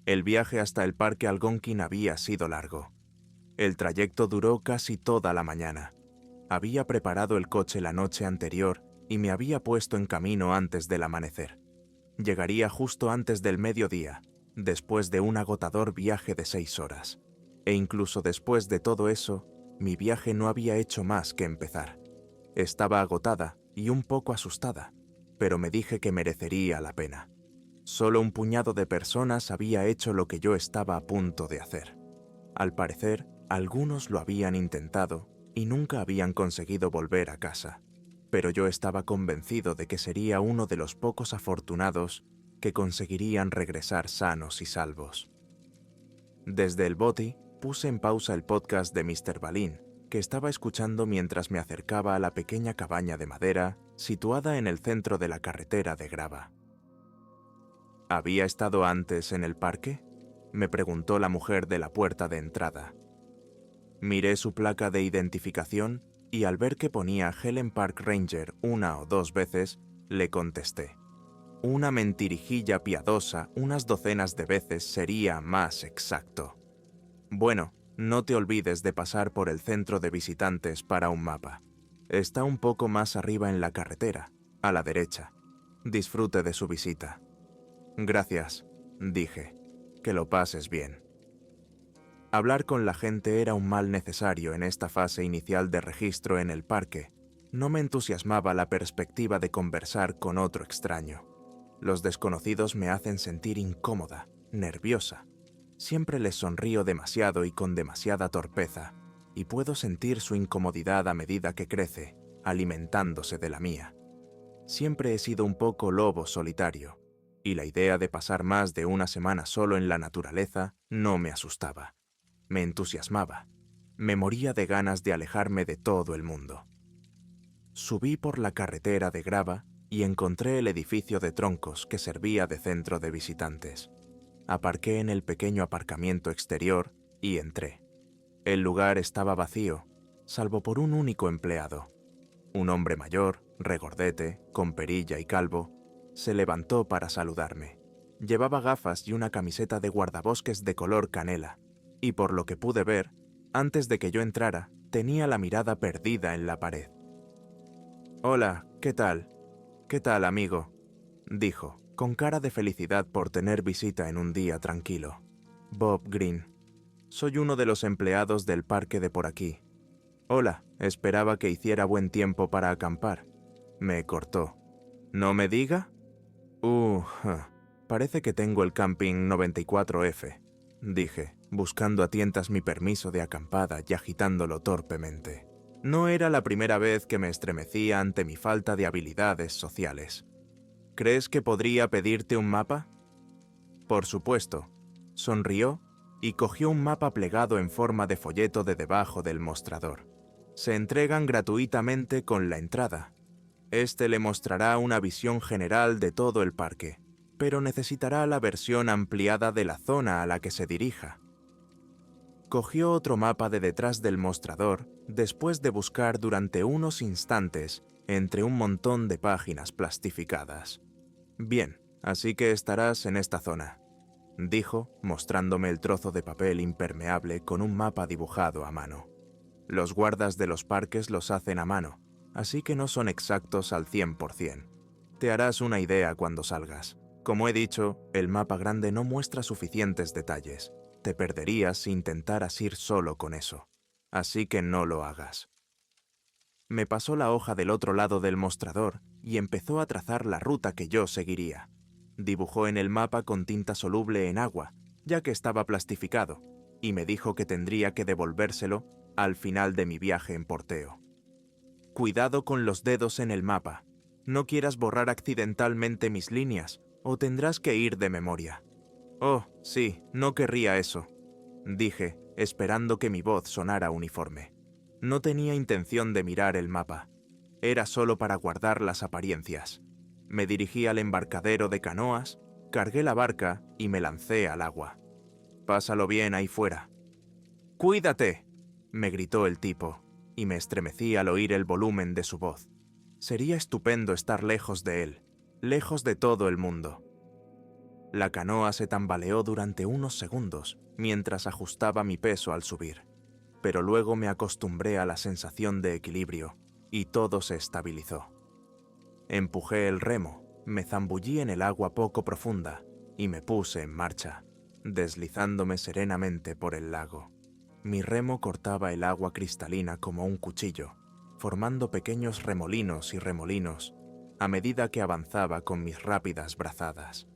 El viaje hasta el Parque Algonquin había sido largo. El trayecto duró casi toda la mañana. Había preparado el coche la noche anterior y me había puesto en camino antes del amanecer. Llegaría justo antes del mediodía, después de un agotador viaje de 6 horas. E incluso después de todo eso, mi viaje no había hecho más que empezar. Estaba agotada y un poco asustada, pero me dije que merecería la pena. Solo un puñado de personas había hecho lo que yo estaba a punto de hacer. Al parecer, algunos lo habían intentado y nunca habían conseguido volver a casa, pero yo estaba convencido de que sería uno de los pocos afortunados que conseguirían regresar sanos y salvos. Desde el bote, puse en pausa el podcast de Mr. Balin, que estaba escuchando mientras me acercaba a la pequeña cabaña de madera situada en el centro de la carretera de grava. ¿Había estado antes en el parque?, me preguntó la mujer de la puerta de entrada. Miré su placa de identificación y al ver que ponía Helen Park Ranger 1 o 2 veces, le contesté. Una mentirijilla piadosa unas docenas de veces sería más exacto. Bueno, no te olvides de pasar por el centro de visitantes para un mapa. Está un poco más arriba en la carretera, a la derecha. Disfrute de su visita. Gracias, dije. Que lo pases bien. Hablar con la gente era un mal necesario en esta fase inicial de registro en el parque. No me entusiasmaba la perspectiva de conversar con otro extraño. Los desconocidos me hacen sentir incómoda, nerviosa. Siempre les sonrío demasiado y con demasiada torpeza, y puedo sentir su incomodidad a medida que crece, alimentándose de la mía. Siempre he sido un poco lobo solitario, y la idea de pasar más de una semana solo en la naturaleza no me asustaba. Me entusiasmaba. Me moría de ganas de alejarme de todo el mundo. Subí por la carretera de grava y encontré el edificio de troncos que servía de centro de visitantes. Aparqué en el pequeño aparcamiento exterior y entré. El lugar estaba vacío, salvo por un único empleado. Un hombre mayor, regordete, con perilla y calvo, se levantó para saludarme. Llevaba gafas y una camiseta de guardabosques de color canela, y por lo que pude ver, antes de que yo entrara, tenía la mirada perdida en la pared. «Hola, ¿qué tal? ¿Qué tal, amigo?», dijo, con cara de felicidad por tener visita en un día tranquilo. «Bob Green. Soy uno de los empleados del parque de por aquí. Hola, esperaba que hiciera buen tiempo para acampar». Me cortó. «¿No me diga?» Parece que tengo el camping 94F, dije, buscando a tientas mi permiso de acampada y agitándolo torpemente. No era la primera vez que me estremecía ante mi falta de habilidades sociales. ¿Crees que podría pedirte un mapa? Por supuesto. Sonrió y cogió un mapa plegado en forma de folleto de debajo del mostrador. Se entregan gratuitamente con la entrada. Este le mostrará una visión general de todo el parque, pero necesitará la versión ampliada de la zona a la que se dirija. Cogió otro mapa de detrás del mostrador después de buscar durante unos instantes entre un montón de páginas plastificadas. «Bien, así que estarás en esta zona», dijo, mostrándome el trozo de papel impermeable con un mapa dibujado a mano. Los guardas de los parques los hacen a mano, así que no son exactos al 100%. Te harás una idea cuando salgas. Como he dicho, el mapa grande no muestra suficientes detalles. Te perderías si intentaras ir solo con eso. Así que no lo hagas. Me pasó la hoja del otro lado del mostrador y empezó a trazar la ruta que yo seguiría. Dibujó en el mapa con tinta soluble en agua, ya que estaba plastificado, y me dijo que tendría que devolvérselo al final de mi viaje en porteo. «Cuidado con los dedos en el mapa. No quieras borrar accidentalmente mis líneas, o tendrás que ir de memoria». «Oh, sí, no querría eso», dije, esperando que mi voz sonara uniforme. No tenía intención de mirar el mapa. Era solo para guardar las apariencias. Me dirigí al embarcadero de canoas, cargué la barca y me lancé al agua. «Pásalo bien ahí fuera». «¡Cuídate!», me gritó el tipo, y me estremecí al oír el volumen de su voz. Sería estupendo estar lejos de él, lejos de todo el mundo. La canoa se tambaleó durante unos segundos mientras ajustaba mi peso al subir, pero luego me acostumbré a la sensación de equilibrio y todo se estabilizó. Empujé el remo, me zambullí en el agua poco profunda y me puse en marcha, deslizándome serenamente por el lago. Mi remo cortaba el agua cristalina como un cuchillo, formando pequeños remolinos y remolinos a medida que avanzaba con mis rápidas brazadas.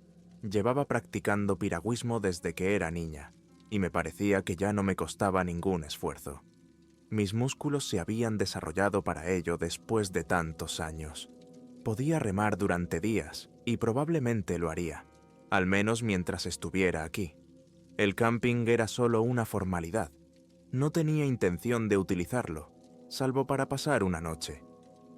Llevaba practicando piragüismo desde que era niña, y me parecía que ya no me costaba ningún esfuerzo. Mis músculos se habían desarrollado para ello después de tantos años. Podía remar durante días, y probablemente lo haría, al menos mientras estuviera aquí. El camping era solo una formalidad. No tenía intención de utilizarlo, salvo para pasar una noche.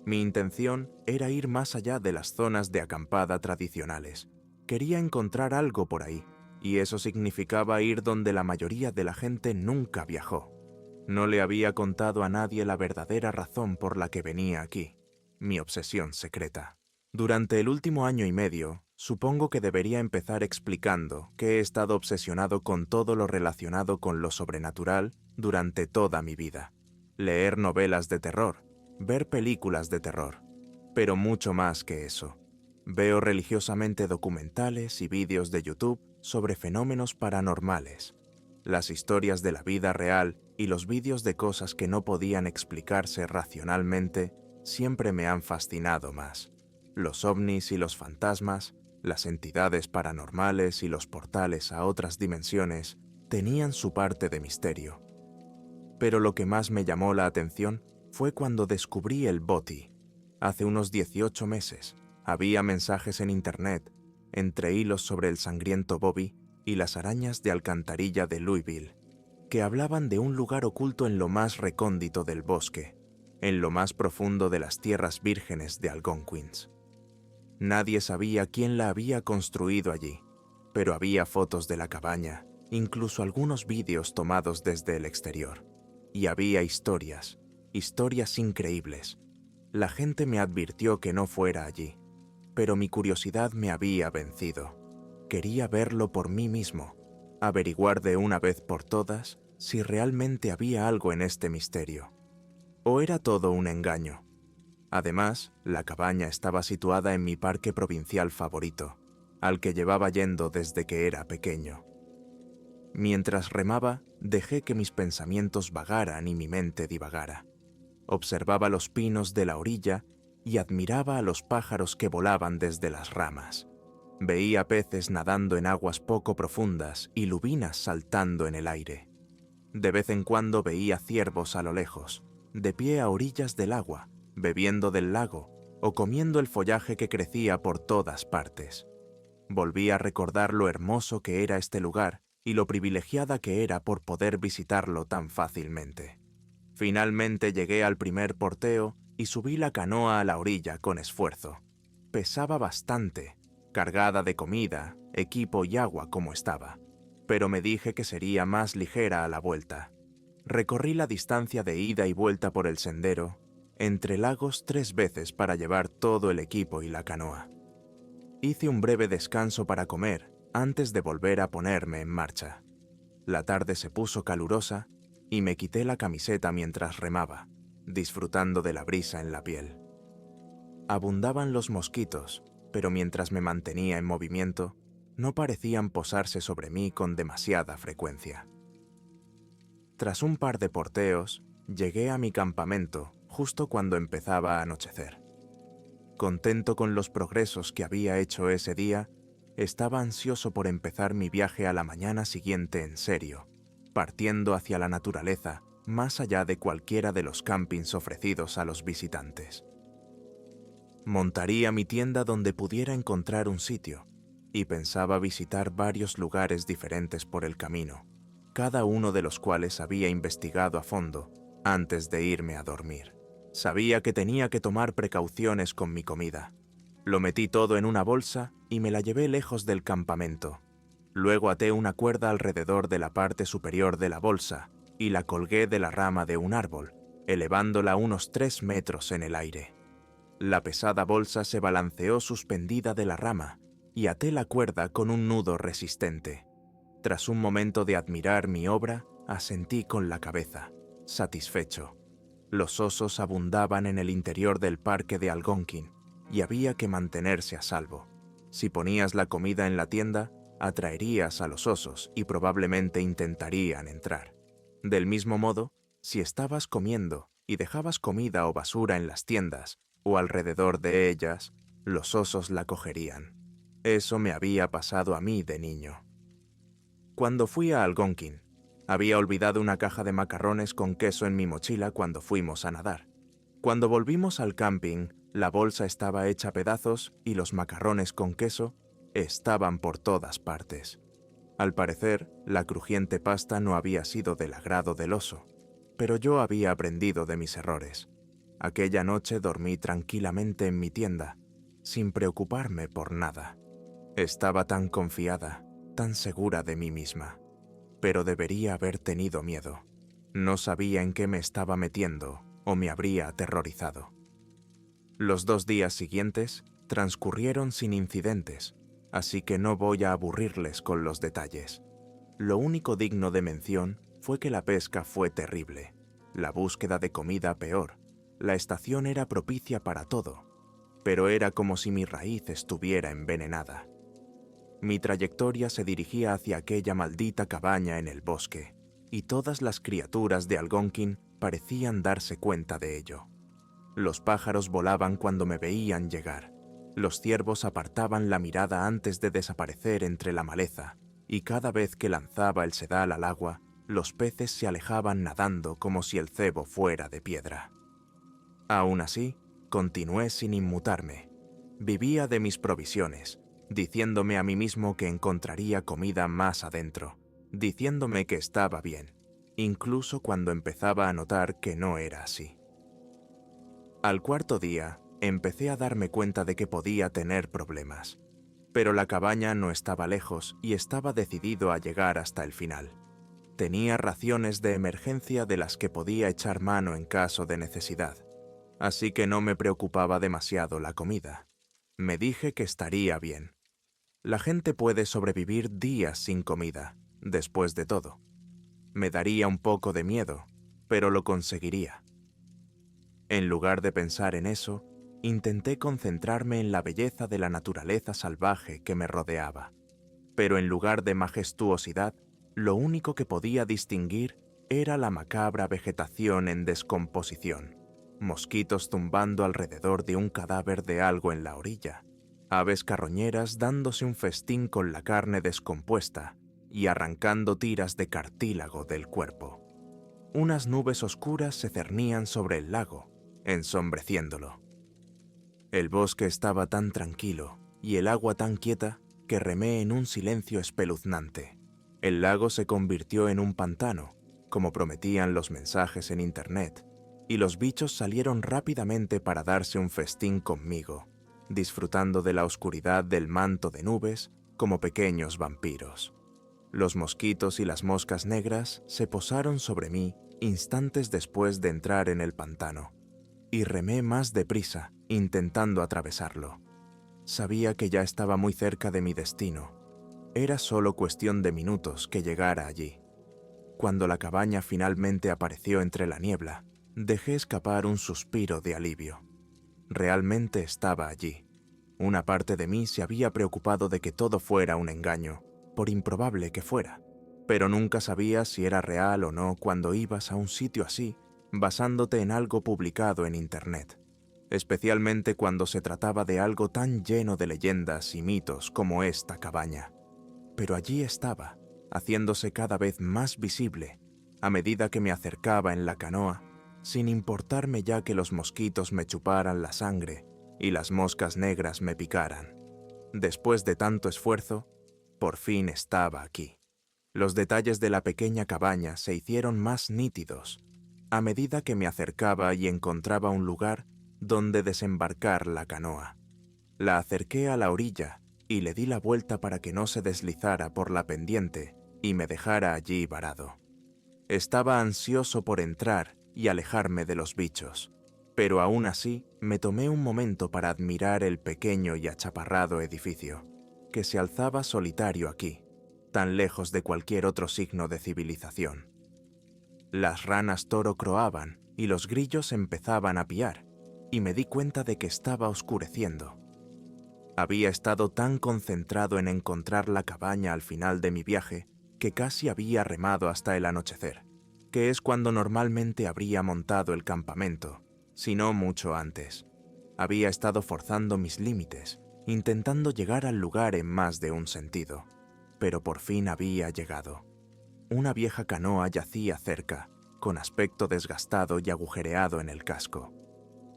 Mi intención era ir más allá de las zonas de acampada tradicionales. Quería encontrar algo por ahí, y eso significaba ir donde la mayoría de la gente nunca viajó. No le había contado a nadie la verdadera razón por la que venía aquí, mi obsesión secreta. Durante el último año y medio, supongo que debería empezar explicando que he estado obsesionado con todo lo relacionado con lo sobrenatural durante toda mi vida. Leer novelas de terror, ver películas de terror, pero mucho más que eso. Veo religiosamente documentales y vídeos de YouTube sobre fenómenos paranormales. Las historias de la vida real y los vídeos de cosas que no podían explicarse racionalmente siempre me han fascinado más. Los ovnis y los fantasmas, las entidades paranormales y los portales a otras dimensiones tenían su parte de misterio. Pero lo que más me llamó la atención fue cuando descubrí el BOTI. Hace unos 18 meses, había mensajes en internet, entre hilos sobre el sangriento Bobby y las arañas de alcantarilla de Louisville, que hablaban de un lugar oculto en lo más recóndito del bosque, en lo más profundo de las tierras vírgenes de Algonquins. Nadie sabía quién la había construido allí, pero había fotos de la cabaña, incluso algunos vídeos tomados desde el exterior. Y había historias increíbles. La gente me advirtió que no fuera allí, pero mi curiosidad me había vencido. Quería verlo por mí mismo, averiguar de una vez por todas si realmente había algo en este misterio. ¿O era todo un engaño? Además, la cabaña estaba situada en mi parque provincial favorito, al que llevaba yendo desde que era pequeño. Mientras remaba, dejé que mis pensamientos vagaran y mi mente divagara. Observaba los pinos de la orilla y admiraba a los pájaros que volaban desde las ramas. Veía peces nadando en aguas poco profundas y lubinas saltando en el aire. De vez en cuando veía ciervos a lo lejos, de pie a orillas del agua, bebiendo del lago o comiendo el follaje que crecía por todas partes. Volví a recordar lo hermoso que era este lugar y lo privilegiada que era por poder visitarlo tan fácilmente. Finalmente llegué al primer porteo y subí la canoa a la orilla con esfuerzo. Pesaba bastante, cargada de comida, equipo y agua como estaba, pero me dije que sería más ligera a la vuelta. Recorrí la distancia de ida y vuelta por el sendero, entre lagos 3 veces para llevar todo el equipo y la canoa. Hice un breve descanso para comer antes de volver a ponerme en marcha. La tarde se puso calurosa y me quité la camiseta mientras remaba, disfrutando de la brisa en la piel. Abundaban los mosquitos, pero mientras me mantenía en movimiento, no parecían posarse sobre mí con demasiada frecuencia. Tras un par de porteos, llegué a mi campamento justo cuando empezaba a anochecer. Contento con los progresos que había hecho ese día, estaba ansioso por empezar mi viaje a la mañana siguiente en serio, partiendo hacia la naturaleza más allá de cualquiera de los campings ofrecidos a los visitantes. Montaría mi tienda donde pudiera encontrar un sitio, y pensaba visitar varios lugares diferentes por el camino, cada uno de los cuales había investigado a fondo antes de irme a dormir. Sabía que tenía que tomar precauciones con mi comida. Lo metí todo en una bolsa y me la llevé lejos del campamento. Luego até una cuerda alrededor de la parte superior de la bolsa y la colgué de la rama de un árbol, elevándola unos 3 metros en el aire. La pesada bolsa se balanceó suspendida de la rama y até la cuerda con un nudo resistente. Tras un momento de admirar mi obra, asentí con la cabeza, satisfecho. Los osos abundaban en el interior del parque de Algonquin y había que mantenerse a salvo. Si ponías la comida en la tienda, atraerías a los osos y probablemente intentarían entrar. Del mismo modo, si estabas comiendo y dejabas comida o basura en las tiendas o alrededor de ellas, los osos la cogerían. Eso me había pasado a mí de niño. Cuando fui a Algonquin, había olvidado una caja de macarrones con queso en mi mochila cuando fuimos a nadar. Cuando volvimos al camping, la bolsa estaba hecha pedazos y los macarrones con queso estaban por todas partes. Al parecer, la crujiente pasta no había sido del agrado del oso, pero yo había aprendido de mis errores. Aquella noche dormí tranquilamente en mi tienda, sin preocuparme por nada. Estaba tan confiada, tan segura de mí misma, pero debería haber tenido miedo. No sabía en qué me estaba metiendo o me habría aterrorizado. Los 2 días siguientes transcurrieron sin incidentes, así que no voy a aburrirles con los detalles. Lo único digno de mención fue que la pesca fue terrible, la búsqueda de comida peor, la estación era propicia para todo, pero era como si mi raíz estuviera envenenada. Mi trayectoria se dirigía hacia aquella maldita cabaña en el bosque, y todas las criaturas de Algonquin parecían darse cuenta de ello. Los pájaros volaban cuando me veían llegar, los ciervos apartaban la mirada antes de desaparecer entre la maleza, y cada vez que lanzaba el sedal al agua, los peces se alejaban nadando como si el cebo fuera de piedra. Aún así, continué sin inmutarme. Vivía de mis provisiones, diciéndome a mí mismo que encontraría comida más adentro, diciéndome que estaba bien, incluso cuando empezaba a notar que no era así. Al 4.º día, empecé a darme cuenta de que podía tener problemas, pero la cabaña no estaba lejos y estaba decidido a llegar hasta el final. Tenía raciones de emergencia de las que podía echar mano en caso de necesidad, así que no me preocupaba demasiado la comida. Me dije que estaría bien. La gente puede sobrevivir días sin comida, después de todo. Me daría un poco de miedo, pero lo conseguiría. En lugar de pensar en eso, intenté concentrarme en la belleza de la naturaleza salvaje que me rodeaba. Pero en lugar de majestuosidad, lo único que podía distinguir era la macabra vegetación en descomposición. Mosquitos zumbando alrededor de un cadáver de algo en la orilla, aves carroñeras dándose un festín con la carne descompuesta y arrancando tiras de cartílago del cuerpo. Unas nubes oscuras se cernían sobre el lago, ensombreciéndolo. El bosque estaba tan tranquilo y el agua tan quieta que remé en un silencio espeluznante. El lago se convirtió en un pantano, como prometían los mensajes en internet, y los bichos salieron rápidamente para darse un festín conmigo, disfrutando de la oscuridad del manto de nubes como pequeños vampiros. Los mosquitos y las moscas negras se posaron sobre mí instantes después de entrar en el pantano, y remé más deprisa, intentando atravesarlo. Sabía que ya estaba muy cerca de mi destino. Era solo cuestión de minutos que llegara allí. Cuando la cabaña finalmente apareció entre la niebla, dejé escapar un suspiro de alivio. Realmente estaba allí. Una parte de mí se había preocupado de que todo fuera un engaño, por improbable que fuera, pero nunca sabías si era real o no cuando ibas a un sitio así, basándote en algo publicado en internet, especialmente cuando se trataba de algo tan lleno de leyendas y mitos como esta cabaña. Pero allí estaba, haciéndose cada vez más visible, a medida que me acercaba en la canoa, sin importarme ya que los mosquitos me chuparan la sangre y las moscas negras me picaran. Después de tanto esfuerzo, por fin estaba aquí. Los detalles de la pequeña cabaña se hicieron más nítidos a medida que me acercaba y encontraba un lugar donde desembarcar la canoa. La acerqué a la orilla y le di la vuelta para que no se deslizara por la pendiente y me dejara allí varado. Estaba ansioso por entrar y alejarme de los bichos, pero aún así me tomé un momento para admirar el pequeño y achaparrado edificio, que se alzaba solitario aquí, tan lejos de cualquier otro signo de civilización. Las ranas toro croaban y los grillos empezaban a piar, y me di cuenta de que estaba oscureciendo. Había estado tan concentrado en encontrar la cabaña al final de mi viaje que casi había remado hasta el anochecer, que es cuando normalmente habría montado el campamento, si no mucho antes. Había estado forzando mis límites, intentando llegar al lugar en más de un sentido, pero por fin había llegado. Una vieja canoa yacía cerca, con aspecto desgastado y agujereado en el casco.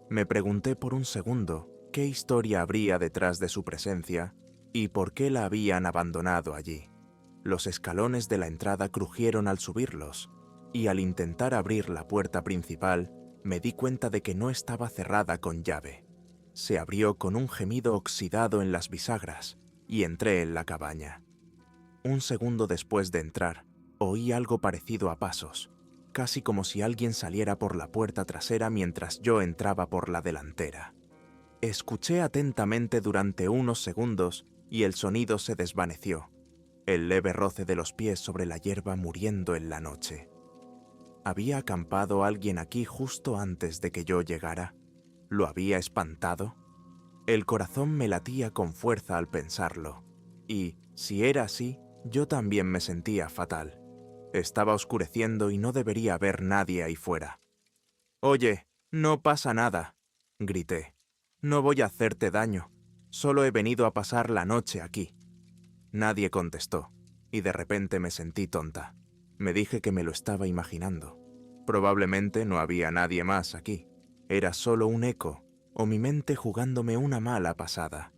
Me pregunté por un segundo qué historia habría detrás de su presencia y por qué la habían abandonado allí. Los escalones de la entrada crujieron al subirlos, y al intentar abrir la puerta principal, me di cuenta de que no estaba cerrada con llave. Se abrió con un gemido oxidado en las bisagras, y entré en la cabaña. Un segundo después de entrar, oí algo parecido a pasos, casi como si alguien saliera por la puerta trasera mientras yo entraba por la delantera. Escuché atentamente durante unos segundos y el sonido se desvaneció, el leve roce de los pies sobre la hierba muriendo en la noche. ¿Había acampado alguien aquí justo antes de que yo llegara? ¿Lo había espantado? El corazón me latía con fuerza al pensarlo, y, si era así, yo también me sentía fatal. Estaba oscureciendo y no debería haber nadie ahí fuera. «Oye, no pasa nada», grité. «No voy a hacerte daño. Solo he venido a pasar la noche aquí». Nadie contestó, y de repente me sentí tonta. Me dije que me lo estaba imaginando. Probablemente no había nadie más aquí. Era solo un eco, o mi mente jugándome una mala pasada.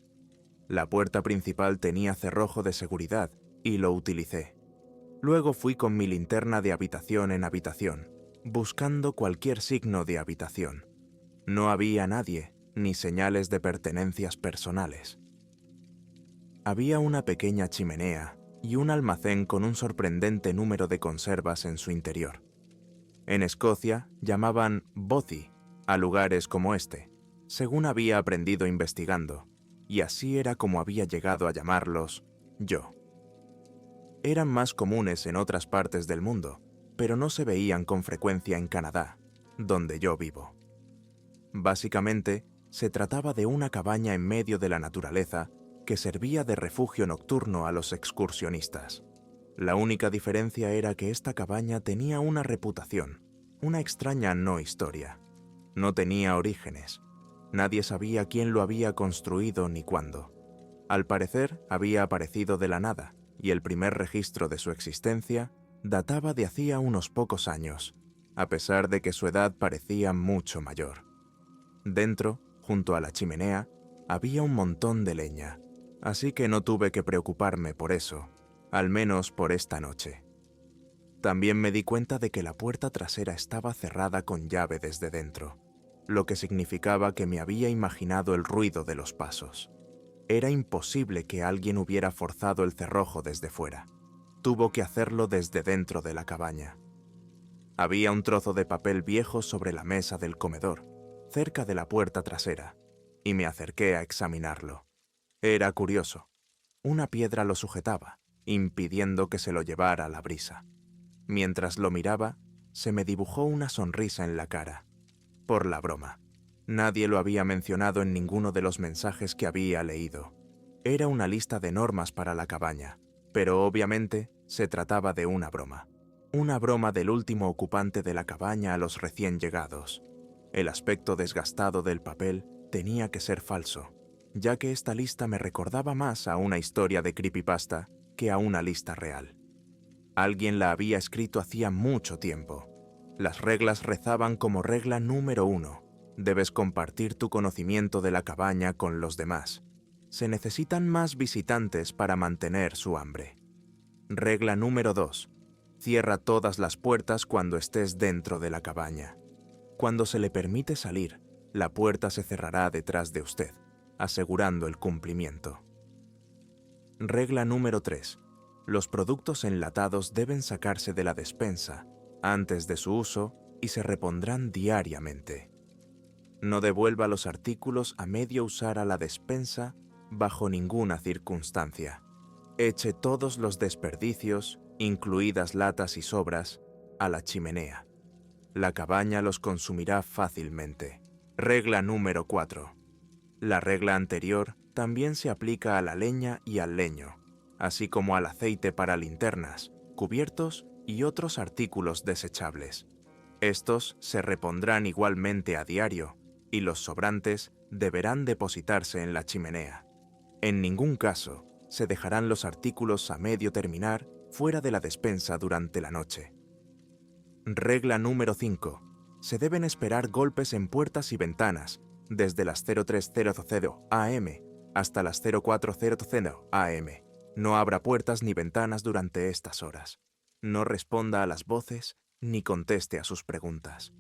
La puerta principal tenía cerrojo de seguridad, y lo utilicé. Luego fui con mi linterna de habitación en habitación, buscando cualquier signo de habitación. No había nadie, ni señales de pertenencias personales. Había una pequeña chimenea y un almacén con un sorprendente número de conservas en su interior. En Escocia llamaban bothy a lugares como este, según había aprendido investigando, y así era como había llegado a llamarlos yo. Eran más comunes en otras partes del mundo, pero no se veían con frecuencia en Canadá, donde yo vivo. Básicamente, se trataba de una cabaña en medio de la naturaleza que servía de refugio nocturno a los excursionistas. La única diferencia era que esta cabaña tenía una reputación, una extraña no historia. No tenía orígenes. Nadie sabía quién lo había construido ni cuándo. Al parecer, había aparecido de la nada, y el primer registro de su existencia databa de hacía unos pocos años, a pesar de que su edad parecía mucho mayor. Dentro, junto a la chimenea, había un montón de leña, así que no tuve que preocuparme por eso, al menos por esta noche. También me di cuenta de que la puerta trasera estaba cerrada con llave desde dentro, lo que significaba que me había imaginado el ruido de los pasos. Era imposible que alguien hubiera forzado el cerrojo desde fuera. Tuvo que hacerlo desde dentro de la cabaña. Había un trozo de papel viejo sobre la mesa del comedor, cerca de la puerta trasera, y me acerqué a examinarlo. Era curioso. Una piedra lo sujetaba, impidiendo que se lo llevara la brisa. Mientras lo miraba, se me dibujó una sonrisa en la cara. Por la broma. Nadie lo había mencionado en ninguno de los mensajes que había leído. Era una lista de normas para la cabaña, pero obviamente se trataba de una broma. Una broma del último ocupante de la cabaña a los recién llegados. El aspecto desgastado del papel tenía que ser falso, ya que esta lista me recordaba más a una historia de creepypasta que a una lista real. Alguien la había escrito hacía mucho tiempo. Las reglas rezaban como regla número 1. Debes compartir tu conocimiento de la cabaña con los demás. Se necesitan más visitantes para mantener su hambre. Regla número 2. Cierra todas las puertas cuando estés dentro de la cabaña. Cuando se le permite salir, la puerta se cerrará detrás de usted, asegurando el cumplimiento. Regla número 3. Los productos enlatados deben sacarse de la despensa antes de su uso y se repondrán diariamente. No devuelva los artículos a medio usar a la despensa bajo ninguna circunstancia. Eche todos los desperdicios, incluidas latas y sobras, a la chimenea. La cabaña los consumirá fácilmente. Regla número 4. La regla anterior también se aplica a la leña y al leño, así como al aceite para linternas, cubiertos y otros artículos desechables. Estos se repondrán igualmente a diario y los sobrantes deberán depositarse en la chimenea. En ningún caso se dejarán los artículos a medio terminar fuera de la despensa durante la noche. Regla número 5. Se deben esperar golpes en puertas y ventanas desde las 0300 am hasta las 0400 am. No abra puertas ni ventanas durante estas horas. No responda a las voces ni conteste a sus preguntas.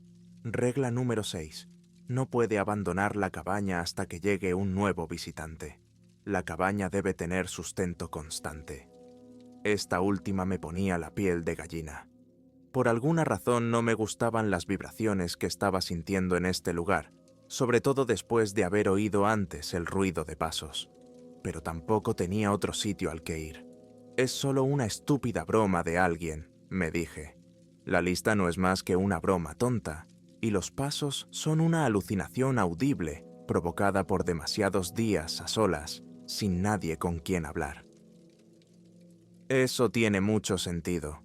Regla número 6. No puede abandonar la cabaña hasta que llegue un nuevo visitante. La cabaña debe tener sustento constante. Esta última me ponía la piel de gallina. Por alguna razón no me gustaban las vibraciones que estaba sintiendo en este lugar, sobre todo después de haber oído antes el ruido de pasos. Pero tampoco tenía otro sitio al que ir. Es solo una estúpida broma de alguien, me dije. La lista no es más que una broma tonta, y los pasos son una alucinación audible provocada por demasiados días a solas, sin nadie con quien hablar. Eso tiene mucho sentido,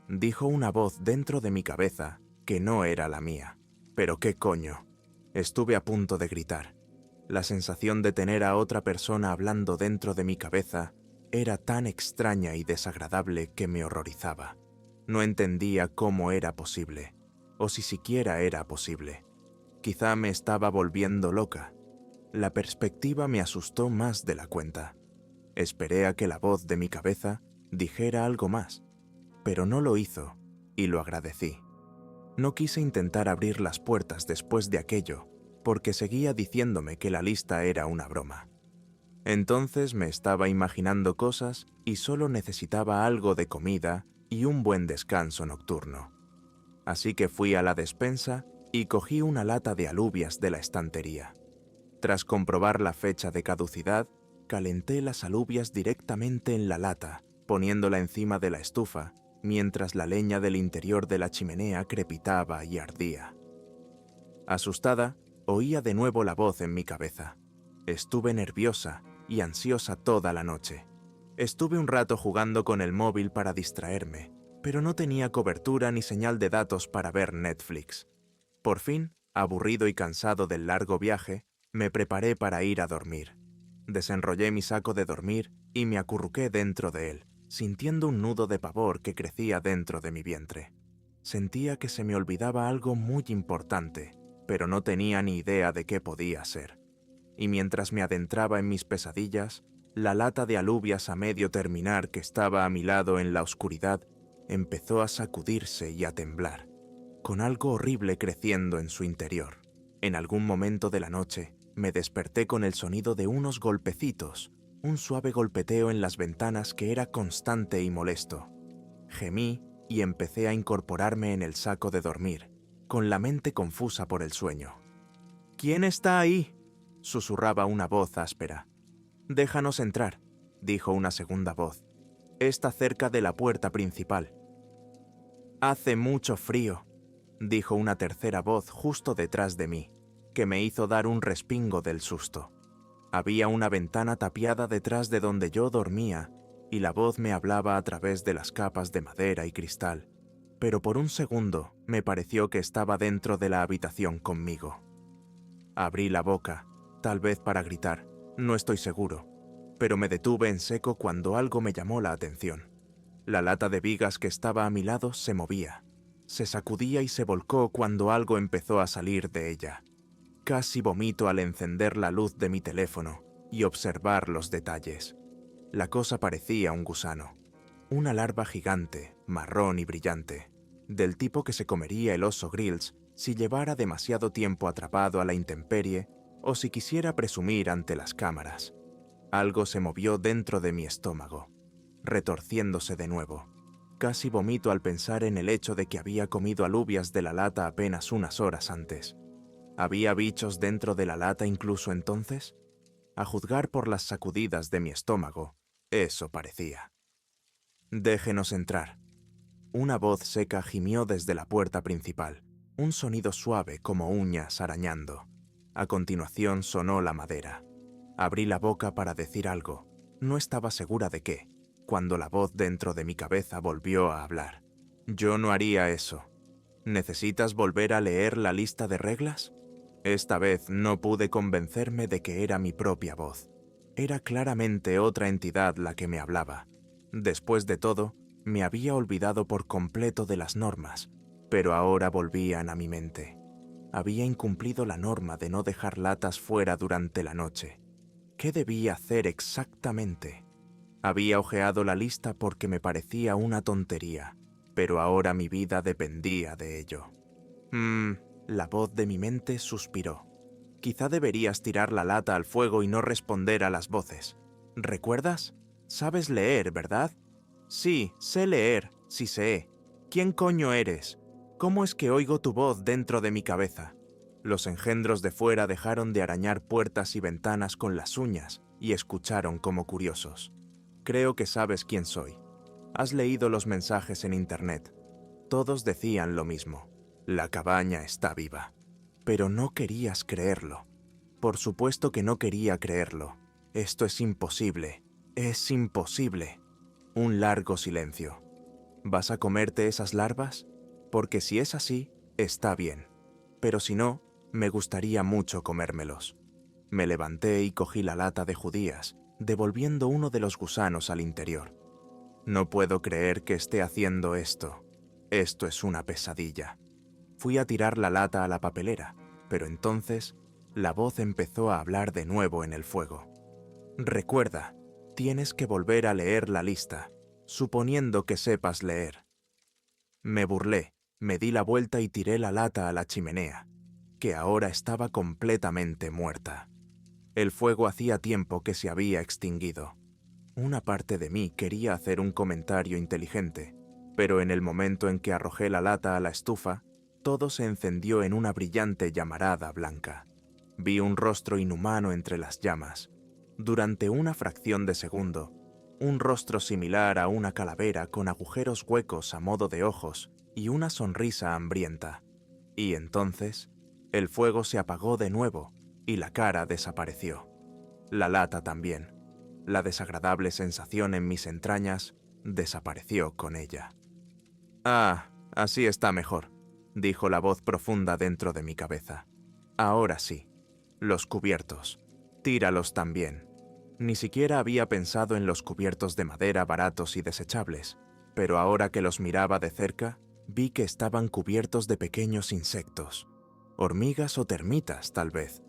dijo una voz dentro de mi cabeza que no era la mía. Pero qué coño. Estuve a punto de gritar. La sensación de tener a otra persona hablando dentro de mi cabeza era tan extraña y desagradable que me horrorizaba. No entendía cómo era posible, o si siquiera era posible. Quizá me estaba volviendo loca. La perspectiva me asustó más de la cuenta. Esperé a que la voz de mi cabeza dijera algo más, pero no lo hizo, y lo agradecí. No quise intentar abrir las puertas después de aquello, porque seguía diciéndome que la lista era una broma. Entonces me estaba imaginando cosas y solo necesitaba algo de comida y un buen descanso nocturno. Así que fui a la despensa y cogí una lata de alubias de la estantería. Tras comprobar la fecha de caducidad, calenté las alubias directamente en la lata, poniéndola encima de la estufa, mientras la leña del interior de la chimenea crepitaba y ardía. Asustada, oía de nuevo la voz en mi cabeza. Estuve nerviosa y ansiosa toda la noche. Estuve un rato jugando con el móvil para distraerme, pero no tenía cobertura ni señal de datos para ver Netflix. Por fin, aburrido y cansado del largo viaje, me preparé para ir a dormir. Desenrollé mi saco de dormir y me acurruqué dentro de él, sintiendo un nudo de pavor que crecía dentro de mi vientre. Sentía que se me olvidaba algo muy importante, pero no tenía ni idea de qué podía ser. Y mientras me adentraba en mis pesadillas, la lata de alubias a medio terminar que estaba a mi lado en la oscuridad empezó a sacudirse y a temblar, con algo horrible creciendo en su interior. En algún momento de la noche, me desperté con el sonido de unos golpecitos, un suave golpeteo en las ventanas que era constante y molesto. Gemí y empecé a incorporarme en el saco de dormir, con la mente confusa por el sueño. «¿Quién está ahí?», susurraba una voz áspera. «Déjanos entrar», dijo una segunda voz. «Está cerca de la puerta principal». «Hace mucho frío», dijo una tercera voz justo detrás de mí, que me hizo dar un respingo del susto. Había una ventana tapiada detrás de donde yo dormía y la voz me hablaba a través de las capas de madera y cristal, pero por un segundo me pareció que estaba dentro de la habitación conmigo. Abrí la boca, tal vez para gritar, no estoy seguro, pero me detuve en seco cuando algo me llamó la atención. La lata de vigas que estaba a mi lado se movía, se sacudía y se volcó cuando algo empezó a salir de ella. Casi vomito al encender la luz de mi teléfono y observar los detalles. La cosa parecía un gusano, una larva gigante, marrón y brillante, del tipo que se comería el oso Grills si llevara demasiado tiempo atrapado a la intemperie o si quisiera presumir ante las cámaras. Algo se movió dentro de mi estómago, retorciéndose de nuevo. Casi vomito al pensar en el hecho de que había comido alubias de la lata apenas unas horas antes. ¿Había bichos dentro de la lata incluso entonces? A juzgar por las sacudidas de mi estómago, eso parecía. «Déjenos entrar». Una voz seca gimió desde la puerta principal, un sonido suave como uñas arañando. A continuación sonó la madera. Abrí la boca para decir algo. No estaba segura de qué, cuando la voz dentro de mi cabeza volvió a hablar. «Yo no haría eso. ¿Necesitas volver a leer la lista de reglas?» Esta vez no pude convencerme de que era mi propia voz. Era claramente otra entidad la que me hablaba. Después de todo, me había olvidado por completo de las normas, pero ahora volvían a mi mente. Había incumplido la norma de no dejar latas fuera durante la noche. ¿Qué debía hacer exactamente? Había hojeado la lista porque me parecía una tontería, pero ahora mi vida dependía de ello. La voz de mi mente suspiró. Quizá deberías tirar la lata al fuego y no responder a las voces. ¿Recuerdas? Sabes leer, ¿verdad? Sí, sé leer, sí sé. ¿Quién coño eres? ¿Cómo es que oigo tu voz dentro de mi cabeza? Los engendros de fuera dejaron de arañar puertas y ventanas con las uñas y escucharon como curiosos. Creo que sabes quién soy. Has leído los mensajes en internet. Todos decían lo mismo. La cabaña está viva. Pero no querías creerlo. Por supuesto que no quería creerlo. Esto es imposible. Es imposible. Un largo silencio. ¿Vas a comerte esas larvas? Porque si es así, está bien. Pero si no, me gustaría mucho comérmelos. Me levanté y cogí la lata de judías, devolviendo uno de los gusanos al interior. No puedo creer que esté haciendo esto. Esto es una pesadilla. Fui a tirar la lata a la papelera, pero entonces la voz empezó a hablar de nuevo en el fuego. Recuerda, tienes que volver a leer la lista, suponiendo que sepas leer. Me burlé, me di la vuelta y tiré la lata a la chimenea, que ahora estaba completamente muerta. El fuego hacía tiempo que se había extinguido. Una parte de mí quería hacer un comentario inteligente, pero en el momento en que arrojé la lata a la estufa, todo se encendió en una brillante llamarada blanca. Vi un rostro inhumano entre las llamas. Durante una fracción de segundo, un rostro similar a una calavera con agujeros huecos a modo de ojos y una sonrisa hambrienta. Y entonces, el fuego se apagó de nuevo y la cara desapareció. La lata también. La desagradable sensación en mis entrañas desapareció con ella. «Ah, así está mejor», dijo la voz profunda dentro de mi cabeza. «Ahora sí. Los cubiertos. Tíralos también». Ni siquiera había pensado en los cubiertos de madera baratos y desechables, pero ahora que los miraba de cerca, vi que estaban cubiertos de pequeños insectos. Hormigas o termitas, tal vez.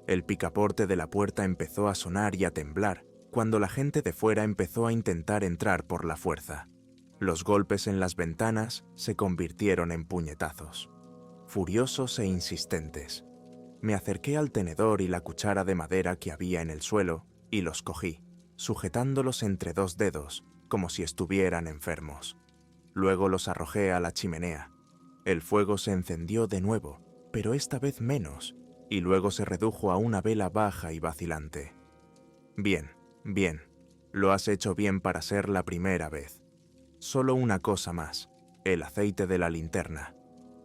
El picaporte de la puerta empezó a sonar y a temblar cuando la gente de fuera empezó a intentar entrar por la fuerza. Los golpes en las ventanas se convirtieron en puñetazos, furiosos e insistentes. Me acerqué al tenedor y la cuchara de madera que había en el suelo y los cogí, sujetándolos entre dos dedos, como si estuvieran enfermos. Luego los arrojé a la chimenea. El fuego se encendió de nuevo, pero esta vez menos, y luego se redujo a una vela baja y vacilante. Bien, bien, lo has hecho bien para ser la primera vez. Solo una cosa más, el aceite de la linterna.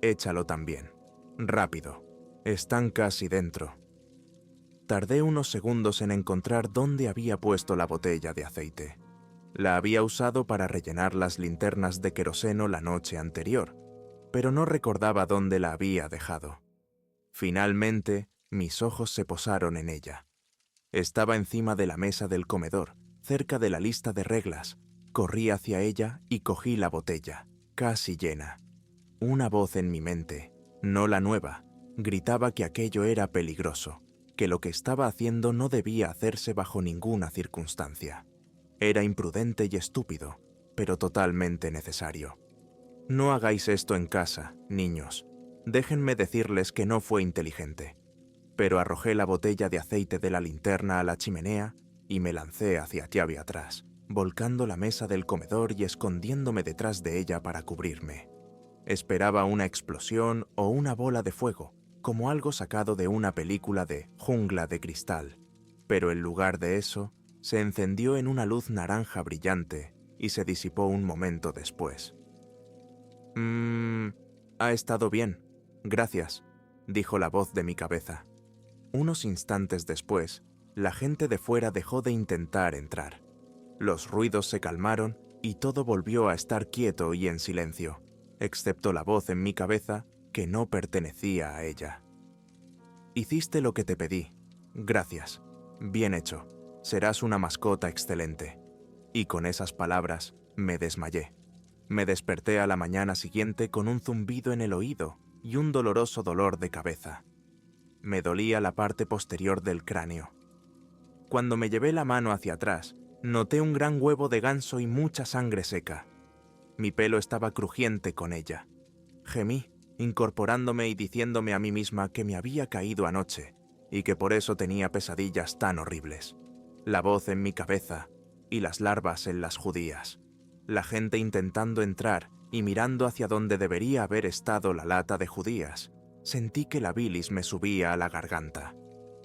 Échalo también. Rápido, están casi dentro. Tardé unos segundos en encontrar dónde había puesto la botella de aceite. La había usado para rellenar las linternas de queroseno la noche anterior, pero no recordaba dónde la había dejado. Finalmente, mis ojos se posaron en ella. Estaba encima de la mesa del comedor, cerca de la lista de reglas. Corrí hacia ella y cogí la botella, casi llena. Una voz en mi mente, no la nueva, gritaba que aquello era peligroso, que lo que estaba haciendo no debía hacerse bajo ninguna circunstancia. Era imprudente y estúpido, pero totalmente necesario. No hagáis esto en casa, niños. Déjenme decirles que no fue inteligente. Pero arrojé la botella de aceite de la linterna a la chimenea y me lancé hacia llave atrás, volcando la mesa del comedor y escondiéndome detrás de ella para cubrirme. Esperaba una explosión o una bola de fuego, como algo sacado de una película de Jungla de Cristal. pero en lugar de eso, se encendió en una luz naranja brillante y se disipó un momento después. Ha estado bien, gracias, dijo la voz de mi cabeza. Unos instantes después, la gente de fuera dejó de intentar entrar. Los ruidos se calmaron y todo volvió a estar quieto y en silencio, excepto la voz en mi cabeza que no pertenecía a ella. Hiciste lo que te pedí. Gracias. Bien hecho. Serás una mascota excelente. Y con esas palabras me desmayé. Me desperté a la mañana siguiente con un zumbido en el oído y un doloroso dolor de cabeza. Me dolía la parte posterior del cráneo. Cuando me llevé la mano hacia atrás, noté un gran huevo de ganso y mucha sangre seca. Mi pelo estaba crujiente con ella. Gemí, incorporándome y diciéndome a mí misma que me había caído anoche y que por eso tenía pesadillas tan horribles. La voz en mi cabeza y las larvas en las judías. La gente intentando entrar y mirando hacia donde debería haber estado la lata de judías. Sentí que la bilis me subía a la garganta.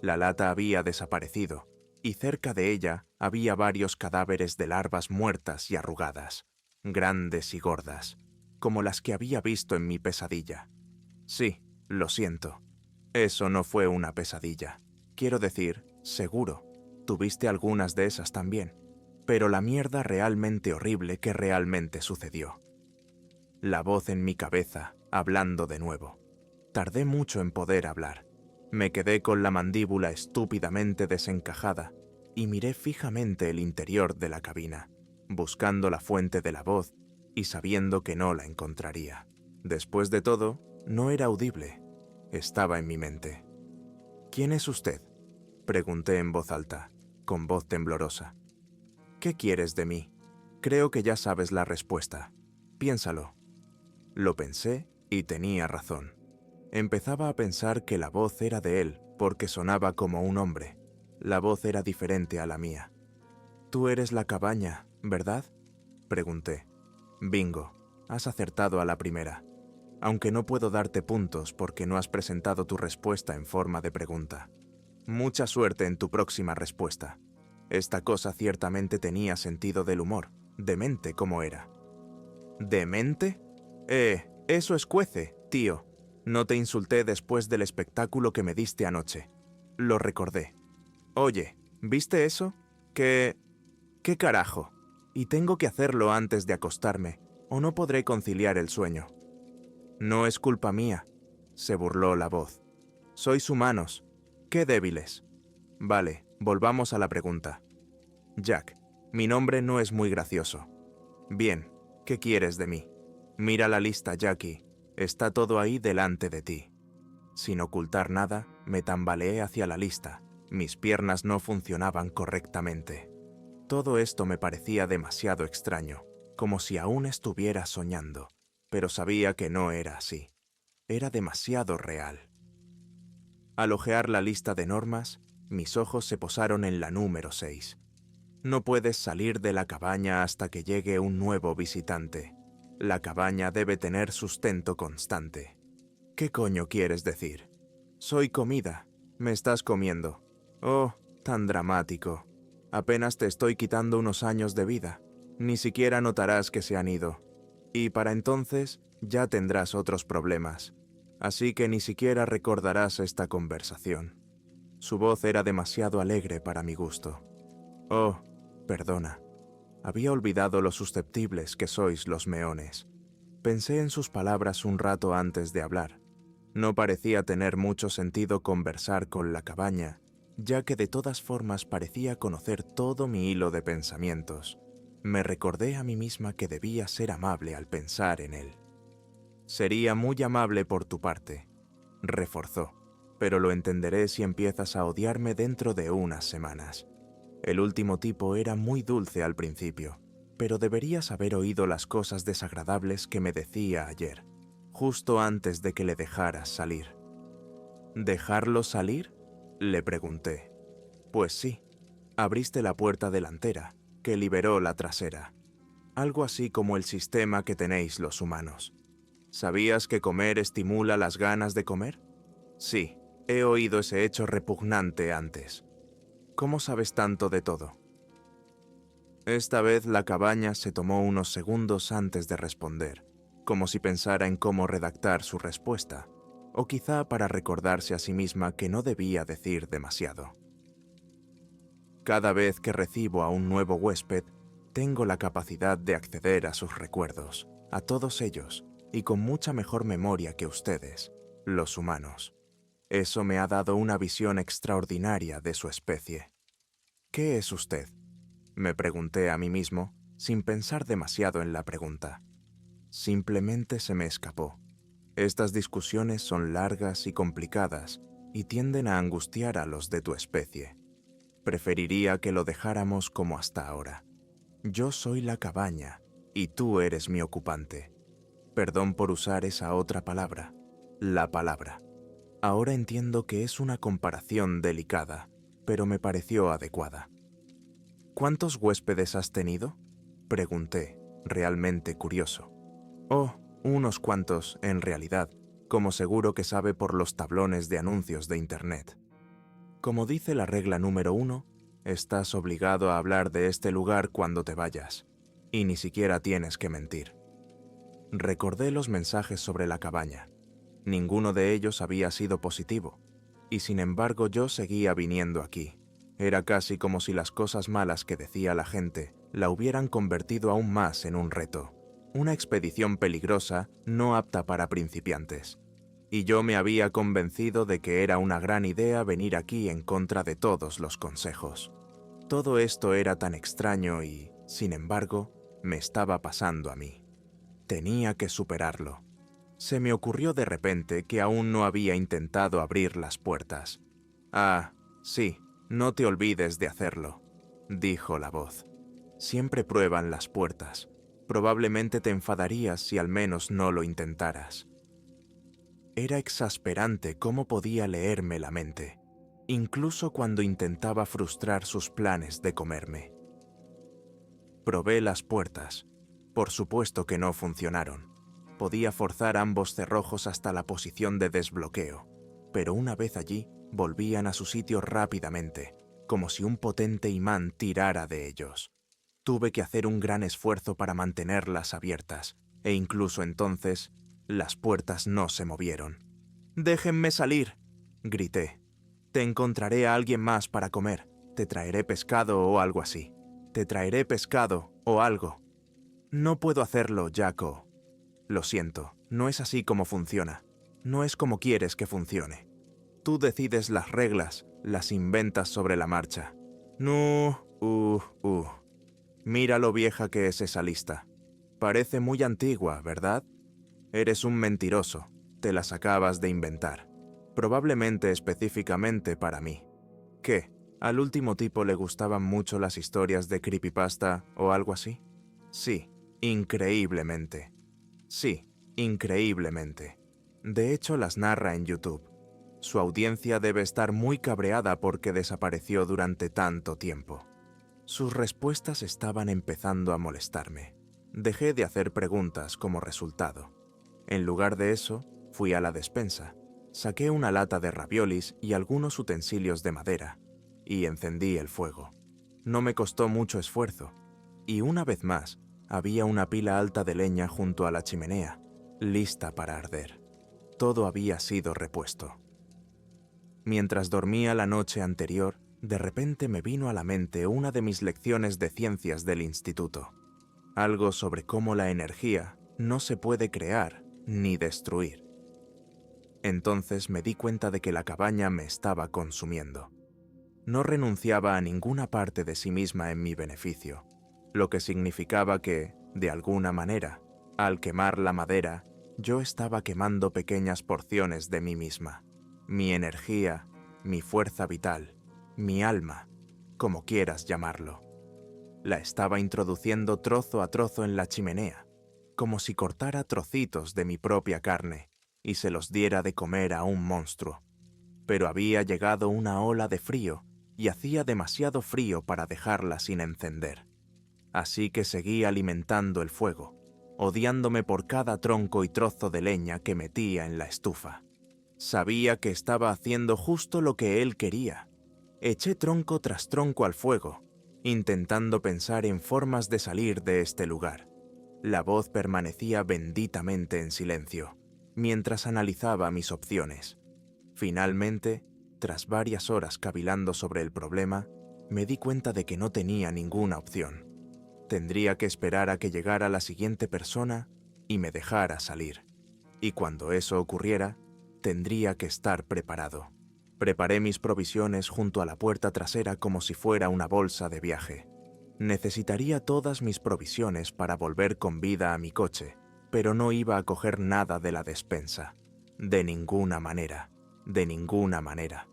La lata había desaparecido y cerca de ella había varios cadáveres de larvas muertas y arrugadas, grandes y gordas, como las que había visto en mi pesadilla. Sí, lo siento. Eso no fue una pesadilla. Quiero decir, seguro, tuviste algunas de esas también, pero la mierda realmente horrible que realmente sucedió. La voz en mi cabeza, hablando de nuevo. Tardé mucho en poder hablar. Me quedé con la mandíbula estúpidamente desencajada y miré fijamente el interior de la cabina, buscando la fuente de la voz y sabiendo que no la encontraría. Después de todo, no era audible. Estaba en mi mente. ¿Quién es usted?, pregunté en voz alta, con voz temblorosa. ¿Qué quieres de mí? Creo que ya sabes la respuesta. Piénsalo. Lo pensé y tenía razón. Empezaba a pensar que la voz era de él porque sonaba como un hombre. La voz era diferente a la mía. «Tú eres la cabaña, ¿verdad?», pregunté. «Bingo, has acertado a la primera. Aunque no puedo darte puntos porque no has presentado tu respuesta en forma de pregunta. Mucha suerte en tu próxima respuesta. Esta cosa ciertamente tenía sentido del humor, demente como era». ¿Demente? Eso escuece, tío. No te insulté después del espectáculo que me diste anoche. Lo recordé. Oye, ¿viste eso? ¿Qué carajo? Y tengo que hacerlo antes de acostarme, o no podré conciliar el sueño. No es culpa mía, se burló la voz. Sois humanos. ¡Qué débiles! Vale, volvamos a la pregunta. Jack, mi nombre no es muy gracioso. Bien, ¿qué quieres de mí? Mira la lista, Jackie. Está todo ahí delante de ti. Sin ocultar nada, me tambaleé hacia la lista. Mis piernas no funcionaban correctamente. Todo esto me parecía demasiado extraño, como si aún estuviera soñando, pero sabía que no era así. Era demasiado real. Al hojear la lista de normas, mis ojos se posaron en la número 6. No puedes salir de la cabaña hasta que llegue un nuevo visitante. La cabaña debe tener sustento constante. ¿Qué coño quieres decir? Soy comida. Me estás comiendo. Oh, tan dramático. Apenas te estoy quitando unos años de vida. Ni siquiera notarás que se han ido. Y para entonces ya tendrás otros problemas. Así que ni siquiera recordarás esta conversación. Su voz era demasiado alegre para mi gusto. Oh, perdona. Había olvidado lo susceptibles que sois los meones. Pensé en sus palabras un rato antes de hablar. No parecía tener mucho sentido conversar con la cabaña, ya que de todas formas parecía conocer todo mi hilo de pensamientos. Me recordé a mí misma que debía ser amable al pensar en él. Sería muy amable por tu parte, reforzó, pero lo entenderé si empiezas a odiarme dentro de unas semanas. El último tipo era muy dulce al principio, pero deberías haber oído las cosas desagradables que me decía ayer, justo antes de que le dejaras salir. ¿Dejarlo salir?, le pregunté. Pues sí, abriste la puerta delantera, que liberó la trasera. Algo así como el sistema que tenéis los humanos. ¿Sabías que comer estimula las ganas de comer? Sí, he oído ese hecho repugnante antes. ¿Cómo sabes tanto de todo? Esta vez la cabaña se tomó unos segundos antes de responder, como si pensara en cómo redactar su respuesta, o quizá para recordarse a sí misma que no debía decir demasiado. Cada vez que recibo a un nuevo huésped, tengo la capacidad de acceder a sus recuerdos, a todos ellos, y con mucha mejor memoria que ustedes, los humanos. Eso me ha dado una visión extraordinaria de su especie. ¿Qué es usted?, me pregunté a mí mismo, sin pensar demasiado en la pregunta. Simplemente se me escapó. Estas discusiones son largas y complicadas y tienden a angustiar a los de tu especie. Preferiría que lo dejáramos como hasta ahora. Yo soy la cabaña y tú eres mi ocupante. Perdón por usar esa otra palabra, la palabra. Ahora entiendo que es una comparación delicada, pero me pareció adecuada. ¿Cuántos huéspedes has tenido?, pregunté, realmente curioso. Oh, unos cuantos, en realidad, como seguro que sabe por los tablones de anuncios de Internet. Como dice la regla número 1, estás obligado a hablar de este lugar cuando te vayas, y ni siquiera tienes que mentir. Recordé los mensajes sobre la cabaña. Ninguno de ellos había sido positivo, y sin embargo yo seguía viniendo aquí. Era casi como si las cosas malas que decía la gente la hubieran convertido aún más en un reto, una expedición peligrosa no apta para principiantes. Y yo me había convencido de que era una gran idea venir aquí en contra de todos los consejos. Todo esto era tan extraño y, sin embargo, me estaba pasando a mí. Tenía que superarlo. Se me ocurrió de repente que aún no había intentado abrir las puertas. Ah, sí, no te olvides de hacerlo, dijo la voz. Siempre prueban las puertas. Probablemente te enfadarías si al menos no lo intentaras. Era exasperante cómo podía leerme la mente, incluso cuando intentaba frustrar sus planes de comerme. Probé las puertas. Por supuesto que no funcionaron. Podía forzar ambos cerrojos hasta la posición de desbloqueo, pero una vez allí, volvían a su sitio rápidamente, como si un potente imán tirara de ellos. Tuve que hacer un gran esfuerzo para mantenerlas abiertas, e incluso entonces, las puertas no se movieron. «¡Déjenme salir!», grité. «Te encontraré a alguien más para comer. Te traeré pescado o algo así. Te traeré pescado o algo». «No puedo hacerlo, Jaco. Lo siento, no es así como funciona. No es como quieres que funcione. Tú decides las reglas, las inventas sobre la marcha. No, Mira lo vieja que es esa lista. Parece muy antigua, ¿verdad? Eres un mentiroso. Te las acabas de inventar. Probablemente específicamente para mí. ¿Qué? ¿Al último tipo le gustaban mucho las historias de creepypasta o algo así? Sí, increíblemente. Sí, increíblemente. De hecho, las narra en YouTube. Su audiencia debe estar muy cabreada porque desapareció durante tanto tiempo. Sus respuestas estaban empezando a molestarme. Dejé de hacer preguntas como resultado. En lugar de eso, fui a la despensa, saqué una lata de raviolis y algunos utensilios de madera, y encendí el fuego. No me costó mucho esfuerzo, y una vez más, había una pila alta de leña junto a la chimenea, lista para arder. Todo había sido repuesto. Mientras dormía la noche anterior, de repente me vino a la mente una de mis lecciones de ciencias del instituto. Algo sobre cómo la energía no se puede crear ni destruir. Entonces me di cuenta de que la cabaña me estaba consumiendo. No renunciaba a ninguna parte de sí misma en mi beneficio, lo que significaba que, de alguna manera, al quemar la madera, yo estaba quemando pequeñas porciones de mí misma. Mi energía, mi fuerza vital, mi alma, como quieras llamarlo. La estaba introduciendo trozo a trozo en la chimenea, como si cortara trocitos de mi propia carne y se los diera de comer a un monstruo. Pero había llegado una ola de frío y hacía demasiado frío para dejarla sin encender. Así que seguí alimentando el fuego, odiándome por cada tronco y trozo de leña que metía en la estufa. Sabía que estaba haciendo justo lo que él quería. Eché tronco tras tronco al fuego, intentando pensar en formas de salir de este lugar. La voz permanecía benditamente en silencio, mientras analizaba mis opciones. Finalmente, tras varias horas cavilando sobre el problema, me di cuenta de que no tenía ninguna opción. Tendría que esperar a que llegara la siguiente persona y me dejara salir. Y cuando eso ocurriera, tendría que estar preparado. Preparé mis provisiones junto a la puerta trasera como si fuera una bolsa de viaje. Necesitaría todas mis provisiones para volver con vida a mi coche, pero no iba a coger nada de la despensa. De ninguna manera, de ninguna manera.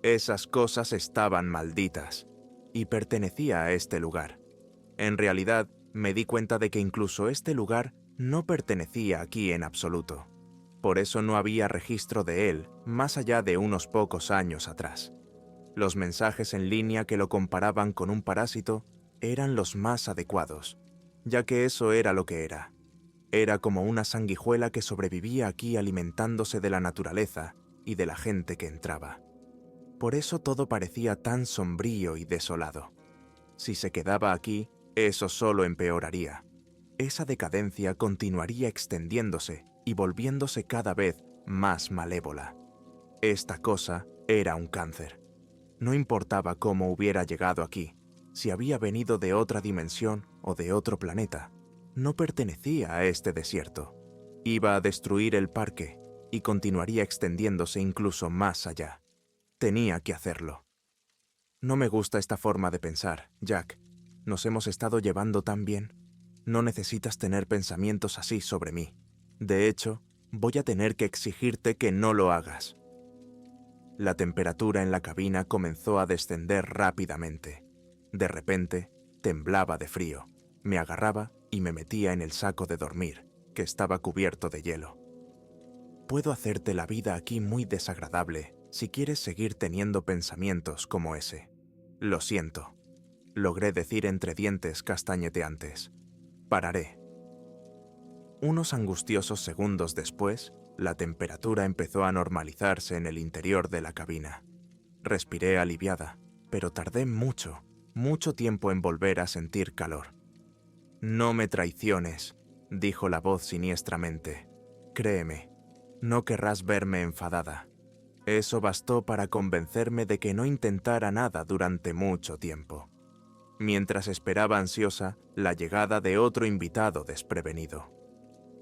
Esas cosas estaban malditas y pertenecía a este lugar. En realidad, me di cuenta de que incluso este lugar no pertenecía aquí en absoluto. Por eso no había registro de él más allá de unos pocos años atrás. Los mensajes en línea que lo comparaban con un parásito eran los más adecuados, ya que eso era lo que era. Era como una sanguijuela que sobrevivía aquí alimentándose de la naturaleza y de la gente que entraba. Por eso todo parecía tan sombrío y desolado. Si se quedaba aquí, eso solo empeoraría. Esa decadencia continuaría extendiéndose y volviéndose cada vez más malévola. Esta cosa era un cáncer. No importaba cómo hubiera llegado aquí, si había venido de otra dimensión o de otro planeta, no pertenecía a este desierto. Iba a destruir el parque y continuaría extendiéndose incluso más allá. Tenía que hacerlo. No me gusta esta forma de pensar, Jack. Nos hemos estado llevando tan bien. No necesitas tener pensamientos así sobre mí. De hecho, voy a tener que exigirte que no lo hagas. La temperatura en la cabina comenzó a descender rápidamente. De repente, temblaba de frío. Me agarraba y me metía en el saco de dormir, que estaba cubierto de hielo. Puedo hacerte la vida aquí muy desagradable si quieres seguir teniendo pensamientos como ese. Lo siento, logré decir entre dientes castañeteantes. Pararé. Unos angustiosos segundos después, la temperatura empezó a normalizarse en el interior de la cabina. Respiré aliviada, pero tardé mucho tiempo en volver a sentir calor. No me traiciones, dijo la voz siniestramente. Créeme, no querrás verme enfadada. Eso bastó para convencerme de que no intentara nada durante mucho tiempo. Mientras esperaba ansiosa la llegada de otro invitado desprevenido.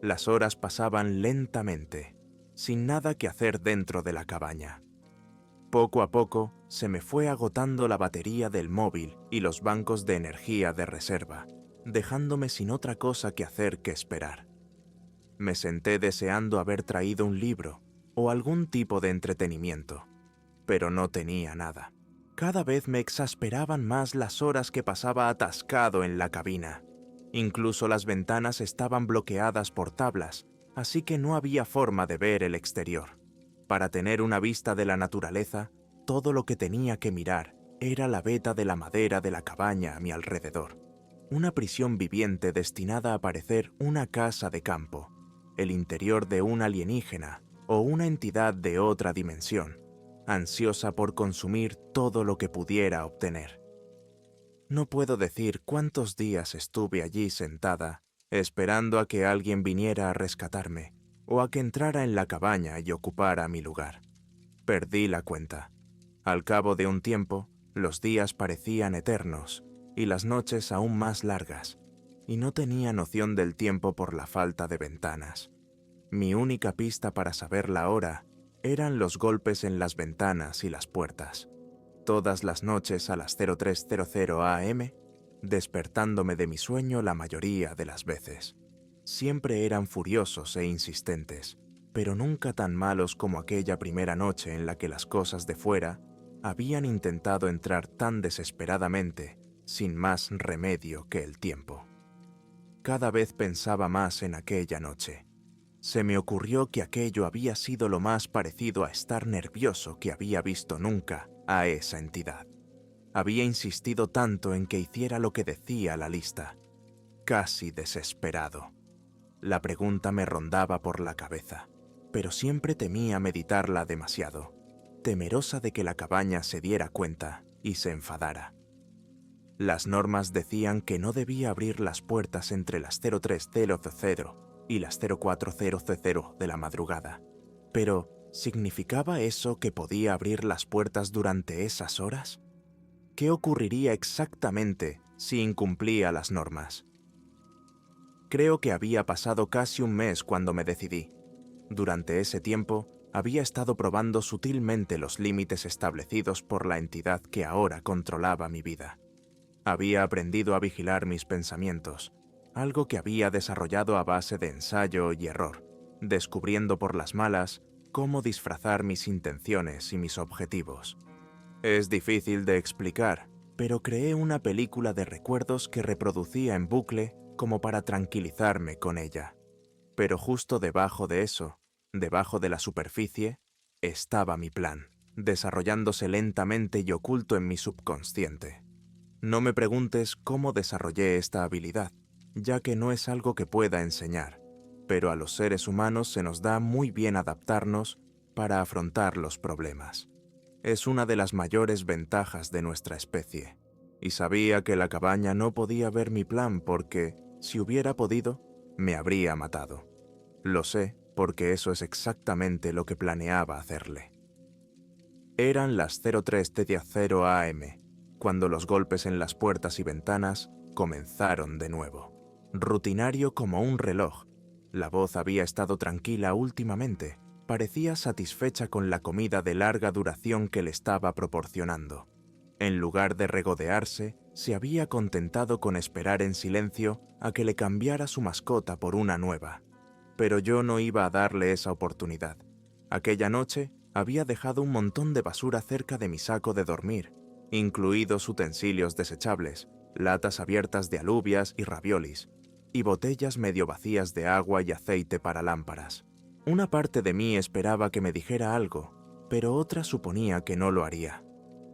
Las horas pasaban lentamente, sin nada que hacer dentro de la cabaña. Poco a poco se me fue agotando la batería del móvil y los bancos de energía de reserva, dejándome sin otra cosa que hacer que esperar. Me senté deseando haber traído un libro o algún tipo de entretenimiento, pero no tenía nada. Cada vez me exasperaban más las horas que pasaba atascado en la cabina. Incluso las ventanas estaban bloqueadas por tablas, así que no había forma de ver el exterior. Para tener una vista de la naturaleza, todo lo que tenía que mirar era la veta de la madera de la cabaña a mi alrededor. Una prisión viviente destinada a parecer una casa de campo, el interior de un alienígena o una entidad de otra dimensión, ansiosa por consumir todo lo que pudiera obtener. No puedo decir cuántos días estuve allí sentada, esperando a que alguien viniera a rescatarme o a que entrara en la cabaña y ocupara mi lugar. Perdí la cuenta. Al cabo de un tiempo, los días parecían eternos y las noches aún más largas, y no tenía noción del tiempo por la falta de ventanas. Mi única pista para saber la hora eran los golpes en las ventanas y las puertas. Todas las noches a las 03:00 am, despertándome de mi sueño la mayoría de las veces. Siempre eran furiosos e insistentes, pero nunca tan malos como aquella primera noche en la que las cosas de fuera habían intentado entrar tan desesperadamente, sin más remedio que el tiempo. Cada vez pensaba más en aquella noche. Se me ocurrió que aquello había sido lo más parecido a estar nervioso que había visto nunca a esa entidad. Había insistido tanto en que hiciera lo que decía la lista, casi desesperado. La pregunta me rondaba por la cabeza, pero siempre temía meditarla demasiado. temerosa de que la cabaña se diera cuenta y se enfadara. Las normas decían que no debía abrir las puertas entre las 03:00 y las 04:00 de la madrugada. Pero, ¿significaba eso que podía abrir las puertas durante esas horas? ¿Qué ocurriría exactamente si incumplía las normas? Creo que había pasado casi un mes cuando me decidí. Durante ese tiempo, había estado probando sutilmente los límites establecidos por la entidad que ahora controlaba mi vida. Había aprendido a vigilar mis pensamientos, algo que había desarrollado a base de ensayo y error, descubriendo por las malas cómo disfrazar mis intenciones y mis objetivos. Es difícil de explicar, pero creé una película de recuerdos que reproducía en bucle como para tranquilizarme con ella. Pero justo debajo de eso, debajo de la superficie, estaba mi plan, desarrollándose lentamente y oculto en mi subconsciente. No me preguntes cómo desarrollé esta habilidad, ya que no es algo que pueda enseñar, pero a los seres humanos se nos da muy bien adaptarnos para afrontar los problemas. Es una de las mayores ventajas de nuestra especie, y sabía que la cabaña no podía ver mi plan porque, si hubiera podido, me habría matado. Lo sé porque eso es exactamente lo que planeaba hacerle. Eran las 03:00 am, cuando los golpes en las puertas y ventanas comenzaron de nuevo. Rutinario como un reloj, la voz había estado tranquila últimamente, parecía satisfecha con la comida de larga duración que le estaba proporcionando. En lugar de regodearse, se había contentado con esperar en silencio a que le cambiara su mascota por una nueva. Pero yo no iba a darle esa oportunidad. Aquella noche había dejado un montón de basura cerca de mi saco de dormir, incluidos utensilios desechables, latas abiertas de alubias y raviolis, y botellas medio vacías de agua y aceite para lámparas. Una parte de mí esperaba que me dijera algo, pero otra suponía que no lo haría,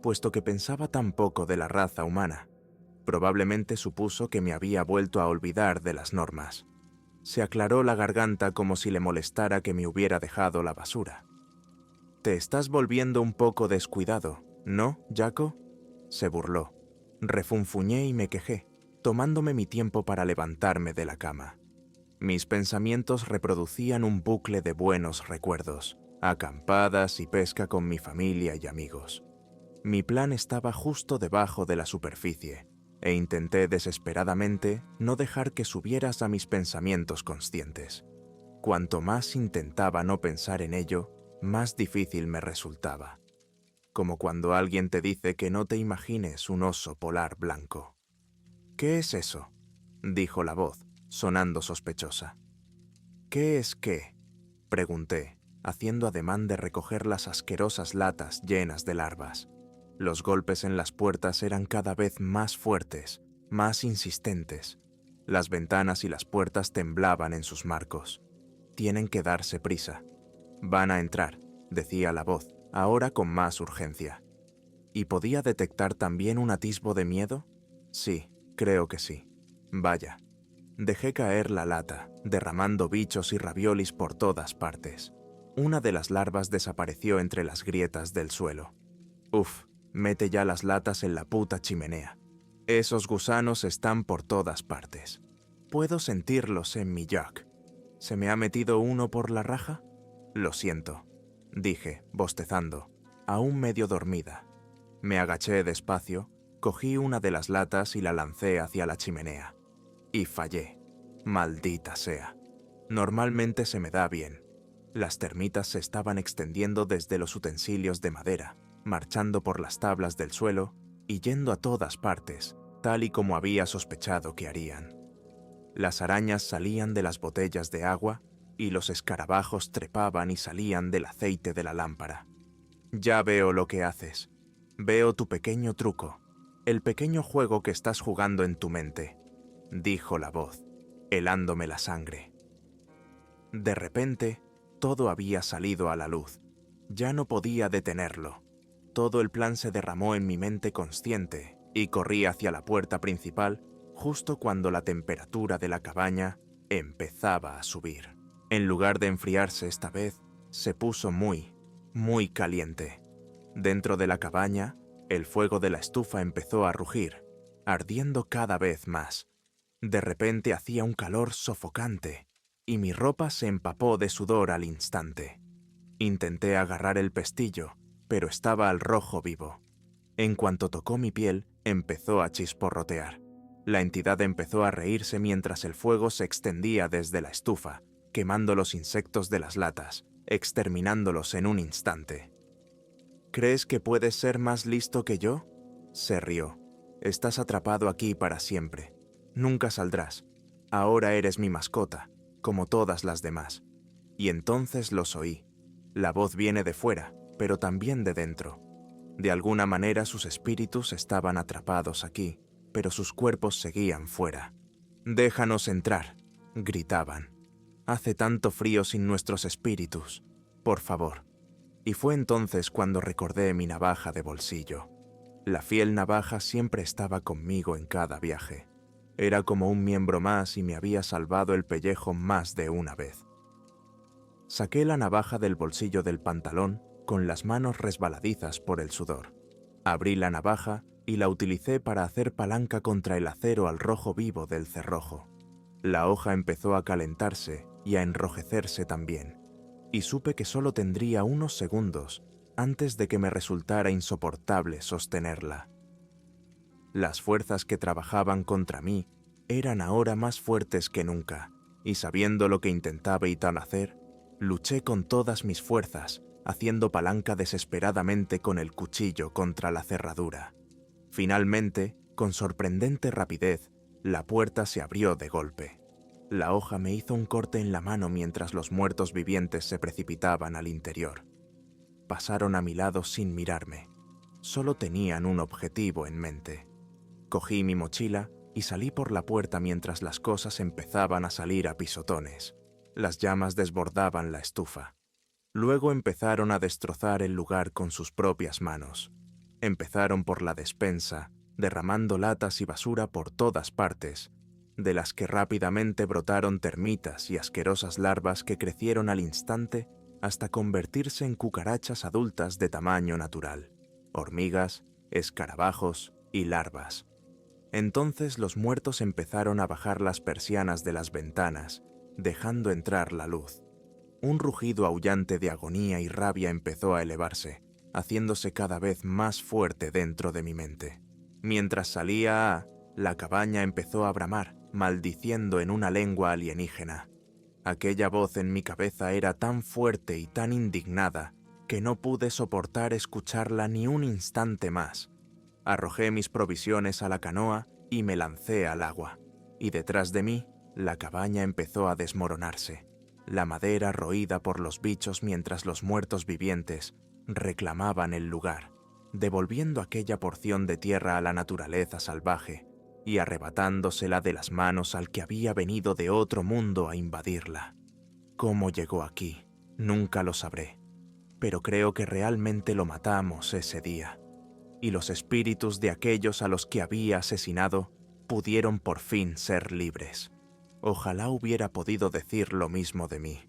puesto que pensaba tan poco de la raza humana. Probablemente supuso que me había vuelto a olvidar de las normas. Se aclaró la garganta como si le molestara que me hubiera dejado la basura. «Te estás volviendo un poco descuidado, ¿no, Jaco?», se burló. Refunfuñé y me quejé, tomándome mi tiempo para levantarme de la cama. Mis pensamientos reproducían un bucle de buenos recuerdos, acampadas y pesca con mi familia y amigos. Mi plan estaba justo debajo de la superficie, e intenté desesperadamente no dejar que subieras a mis pensamientos conscientes. Cuanto más intentaba no pensar en ello, más difícil me resultaba. Como cuando alguien te dice que no te imagines un oso polar blanco. «¿Qué es eso?», dijo la voz, sonando sospechosa. «¿Qué es qué?», pregunté, haciendo ademán de recoger las asquerosas latas llenas de larvas. Los golpes en las puertas eran cada vez más fuertes, más insistentes. Las ventanas y las puertas temblaban en sus marcos. «Tienen que darse prisa. Van a entrar», decía la voz, ahora con más urgencia. ¿Y podía detectar también un atisbo de miedo? Sí, creo que sí. Vaya. Dejé caer la lata, derramando bichos y raviolis por todas partes. Una de las larvas desapareció entre las grietas del suelo. Uf, mete ya las latas en la puta chimenea. Esos gusanos están por todas partes. Puedo sentirlos en mi jack. ¿Se me ha metido uno por la raja? Lo siento, dije, bostezando, aún medio dormida. Me agaché despacio, cogí una de las latas y la lancé hacia la chimenea. Y fallé. Maldita sea. Normalmente se me da bien. Las termitas se estaban extendiendo desde los utensilios de madera, marchando por las tablas del suelo y yendo a todas partes, tal y como había sospechado que harían. Las arañas salían de las botellas de agua y los escarabajos trepaban y salían del aceite de la lámpara. Ya veo lo que haces. Veo tu pequeño truco, el pequeño juego que estás jugando en tu mente, dijo la voz, helándome la sangre. De repente, todo había salido a la luz. Ya no podía detenerlo. Todo el plan se derramó en mi mente consciente y corrí hacia la puerta principal justo cuando la temperatura de la cabaña empezaba a subir. En lugar de enfriarse esta vez, se puso muy, muy caliente. Dentro de la cabaña, el fuego de la estufa empezó a rugir, ardiendo cada vez más. De repente hacía un calor sofocante, y mi ropa se empapó de sudor al instante. Intenté agarrar el pestillo, pero estaba al rojo vivo. En cuanto tocó mi piel, empezó a chisporrotear. La entidad empezó a reírse mientras el fuego se extendía desde la estufa, quemando los insectos de las latas, exterminándolos en un instante. ¿Crees que puedes ser más listo que yo? Se rió. Estás atrapado aquí para siempre. Nunca saldrás. Ahora eres mi mascota, como todas las demás. Y entonces los oí. La voz viene de fuera, pero también de dentro. De alguna manera sus espíritus estaban atrapados aquí, pero sus cuerpos seguían fuera. «Déjanos entrar», gritaban. «Hace tanto frío sin nuestros espíritus. Por favor». Y fue entonces cuando recordé mi navaja de bolsillo. La fiel navaja siempre estaba conmigo en cada viaje. Era como un miembro más y me había salvado el pellejo más de una vez. Saqué la navaja del bolsillo del pantalón con las manos resbaladizas por el sudor. Abrí la navaja y la utilicé para hacer palanca contra el acero al rojo vivo del cerrojo. La hoja empezó a calentarse y a enrojecerse también, y supe que solo tendría unos segundos antes de que me resultara insoportable sostenerla. Las fuerzas que trabajaban contra mí eran ahora más fuertes que nunca, y sabiendo lo que intentaba Ethan hacer, luché con todas mis fuerzas, haciendo palanca desesperadamente con el cuchillo contra la cerradura. Finalmente, con sorprendente rapidez, la puerta se abrió de golpe. La hoja me hizo un corte en la mano mientras los muertos vivientes se precipitaban al interior. Pasaron a mi lado sin mirarme. Solo tenían un objetivo en mente. Cogí mi mochila y salí por la puerta mientras las cosas empezaban a salir a pisotones. Las llamas desbordaban la estufa. Luego empezaron a destrozar el lugar con sus propias manos. Empezaron por la despensa, derramando latas y basura por todas partes, de las que rápidamente brotaron termitas y asquerosas larvas que crecieron al instante hasta convertirse en cucarachas adultas de tamaño natural, hormigas, escarabajos y larvas. Entonces los muertos empezaron a bajar las persianas de las ventanas, dejando entrar la luz. Un rugido aullante de agonía y rabia empezó a elevarse, haciéndose cada vez más fuerte dentro de mi mente. Mientras salía, la cabaña empezó a bramar, maldiciendo en una lengua alienígena. Aquella voz en mi cabeza era tan fuerte y tan indignada que no pude soportar escucharla ni un instante más. Arrojé mis provisiones a la canoa y me lancé al agua, y detrás de mí, la cabaña empezó a desmoronarse, la madera roída por los bichos mientras los muertos vivientes reclamaban el lugar, devolviendo aquella porción de tierra a la naturaleza salvaje y arrebatándosela de las manos al que había venido de otro mundo a invadirla. ¿Cómo llegó aquí? Nunca lo sabré, pero creo que realmente lo matamos ese día, y los espíritus de aquellos a los que había asesinado pudieron por fin ser libres. Ojalá hubiera podido decir lo mismo de mí.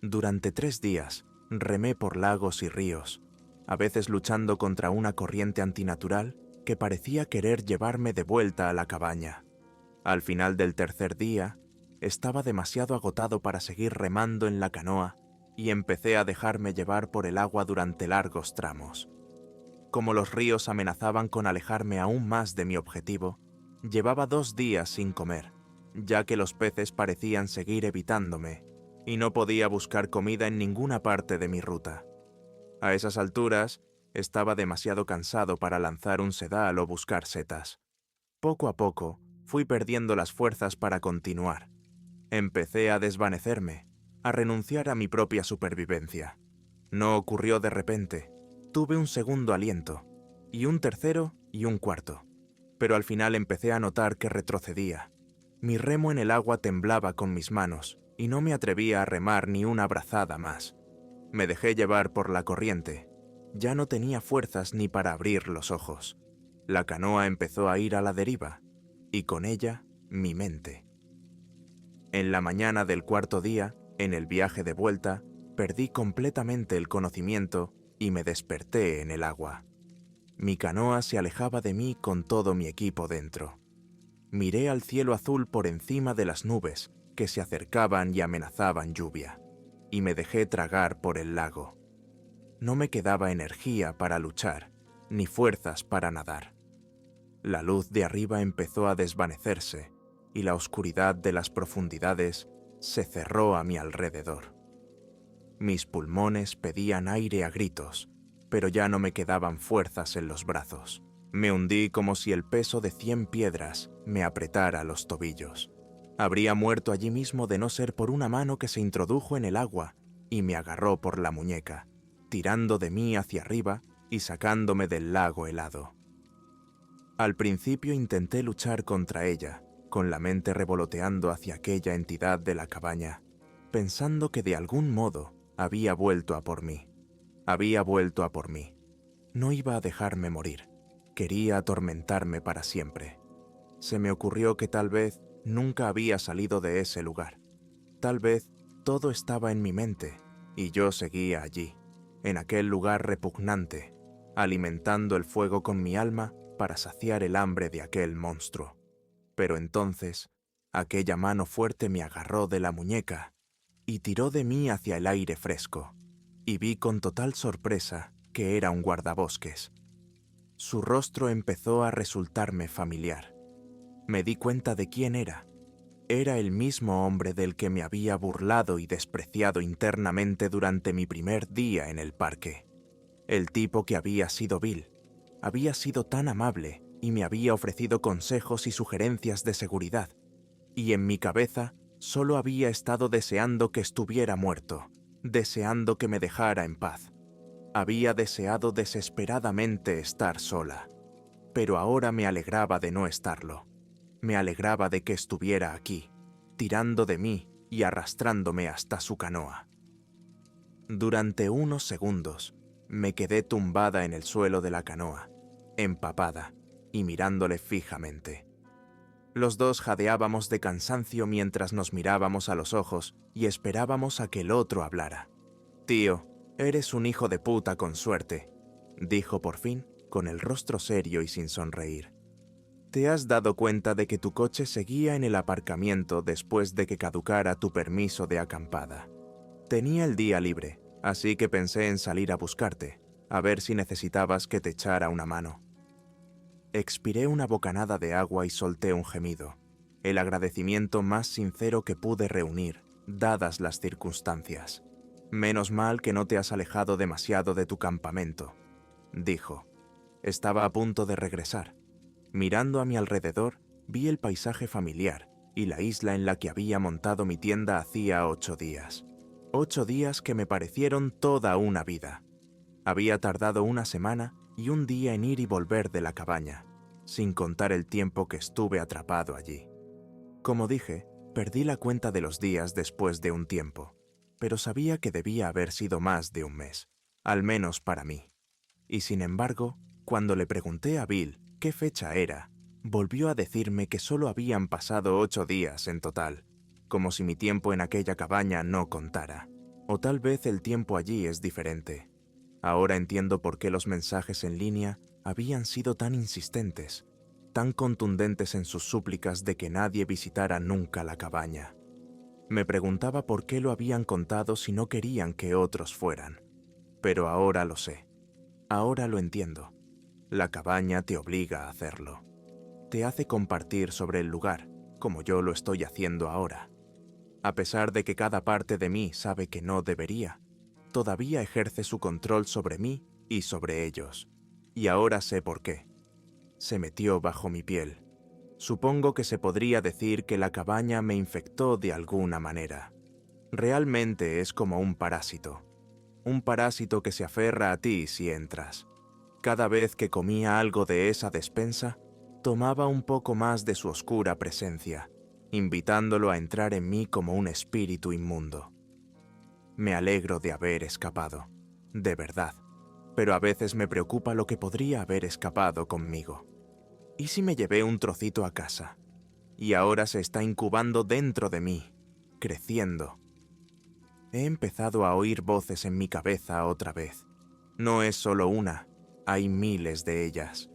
Durante 3 días remé por lagos y ríos, a veces luchando contra una corriente antinatural que parecía querer llevarme de vuelta a la cabaña. Al final del 3er día, estaba demasiado agotado para seguir remando en la canoa y empecé a dejarme llevar por el agua durante largos tramos. Como los ríos amenazaban con alejarme aún más de mi objetivo, llevaba 2 días sin comer, ya que los peces parecían seguir evitándome y no podía buscar comida en ninguna parte de mi ruta. A esas alturas, estaba demasiado cansado para lanzar un sedal o buscar setas. Poco a poco, fui perdiendo las fuerzas para continuar. Empecé a desvanecerme, a renunciar a mi propia supervivencia. No ocurrió de repente. Tuve un segundo aliento, y un tercero y un cuarto. Pero al final empecé a notar que retrocedía. Mi remo en el agua temblaba con mis manos, y no me atrevía a remar ni una brazada más. Me dejé llevar por la corriente. Ya no tenía fuerzas ni para abrir los ojos. La canoa empezó a ir a la deriva, y con ella, mi mente. En la mañana del 4.º día, en el viaje de vuelta, perdí completamente el conocimiento y me desperté en el agua. Mi canoa se alejaba de mí con todo mi equipo dentro. Miré al cielo azul por encima de las nubes que se acercaban y amenazaban lluvia, y me dejé tragar por el lago. No me quedaba energía para luchar, ni fuerzas para nadar. La luz de arriba empezó a desvanecerse, y la oscuridad de las profundidades se cerró a mi alrededor. Mis pulmones pedían aire a gritos, pero ya no me quedaban fuerzas en los brazos. Me hundí como si el peso de 100 piedras me apretara los tobillos. Habría muerto allí mismo de no ser por una mano que se introdujo en el agua y me agarró por la muñeca, tirando de mí hacia arriba y sacándome del lago helado. Al principio intenté luchar contra ella, con la mente revoloteando hacia aquella entidad de la cabaña, pensando que de algún modo había vuelto a por mí. Había vuelto a por mí. No iba a dejarme morir. Quería atormentarme para siempre. Se me ocurrió que tal vez nunca había salido de ese lugar. Tal vez todo estaba en mi mente y yo seguía allí, en aquel lugar repugnante, alimentando el fuego con mi alma para saciar el hambre de aquel monstruo. Pero entonces, aquella mano fuerte me agarró de la muñeca y tiró de mí hacia el aire fresco, y vi con total sorpresa que era un guardabosques. Su rostro empezó a resultarme familiar. Me di cuenta de quién era. Era el mismo hombre del que me había burlado y despreciado internamente durante mi primer día en el parque. El tipo que había sido vil, había sido tan amable y me había ofrecido consejos y sugerencias de seguridad, y en mi cabeza solo había estado deseando que estuviera muerto, deseando que me dejara en paz. Había deseado desesperadamente estar sola, pero ahora me alegraba de no estarlo. Me alegraba de que estuviera aquí, tirando de mí y arrastrándome hasta su canoa. Durante unos segundos, me quedé tumbada en el suelo de la canoa, empapada y mirándole fijamente. Los dos jadeábamos de cansancio mientras nos mirábamos a los ojos y esperábamos a que el otro hablara. «Tío, eres un hijo de puta con suerte», dijo por fin, con el rostro serio y sin sonreír. «¿Te has dado cuenta de que tu coche seguía en el aparcamiento después de que caducara tu permiso de acampada? Tenía el día libre, así que pensé en salir a buscarte, a ver si necesitabas que te echara una mano». Expiré una bocanada de agua y solté un gemido, el agradecimiento más sincero que pude reunir, dadas las circunstancias. «Menos mal que no te has alejado demasiado de tu campamento», dijo. Estaba a punto de regresar. Mirando a mi alrededor, vi el paisaje familiar y la isla en la que había montado mi tienda hacía 8 días. 8 días que me parecieron toda una vida. Había tardado una semana y un día en ir y volver de la cabaña, sin contar el tiempo que estuve atrapado allí. Como dije, perdí la cuenta de los días después de un tiempo, pero sabía que debía haber sido más de un mes, al menos para mí. Y sin embargo, cuando le pregunté a Bill qué fecha era, volvió a decirme que solo habían pasado 8 días en total, como si mi tiempo en aquella cabaña no contara. O tal vez el tiempo allí es diferente. Ahora entiendo por qué los mensajes en línea habían sido tan insistentes, tan contundentes en sus súplicas de que nadie visitara nunca la cabaña. Me preguntaba por qué lo habían contado si no querían que otros fueran. Pero ahora lo sé. Ahora lo entiendo. La cabaña te obliga a hacerlo. Te hace compartir sobre el lugar, como yo lo estoy haciendo ahora. A pesar de que cada parte de mí sabe que no debería, todavía ejerce su control sobre mí y sobre ellos. Y ahora sé por qué. Se metió bajo mi piel. Supongo que se podría decir que la cabaña me infectó de alguna manera. Realmente es como un parásito. Un parásito que se aferra a ti si entras. Cada vez que comía algo de esa despensa, tomaba un poco más de su oscura presencia, invitándolo a entrar en mí como un espíritu inmundo. Me alegro de haber escapado, de verdad, pero a veces me preocupa lo que podría haber escapado conmigo. ¿Y si me llevé un trocito a casa? Y ahora se está incubando dentro de mí, creciendo. He empezado a oír voces en mi cabeza otra vez. No es solo una, hay miles de ellas.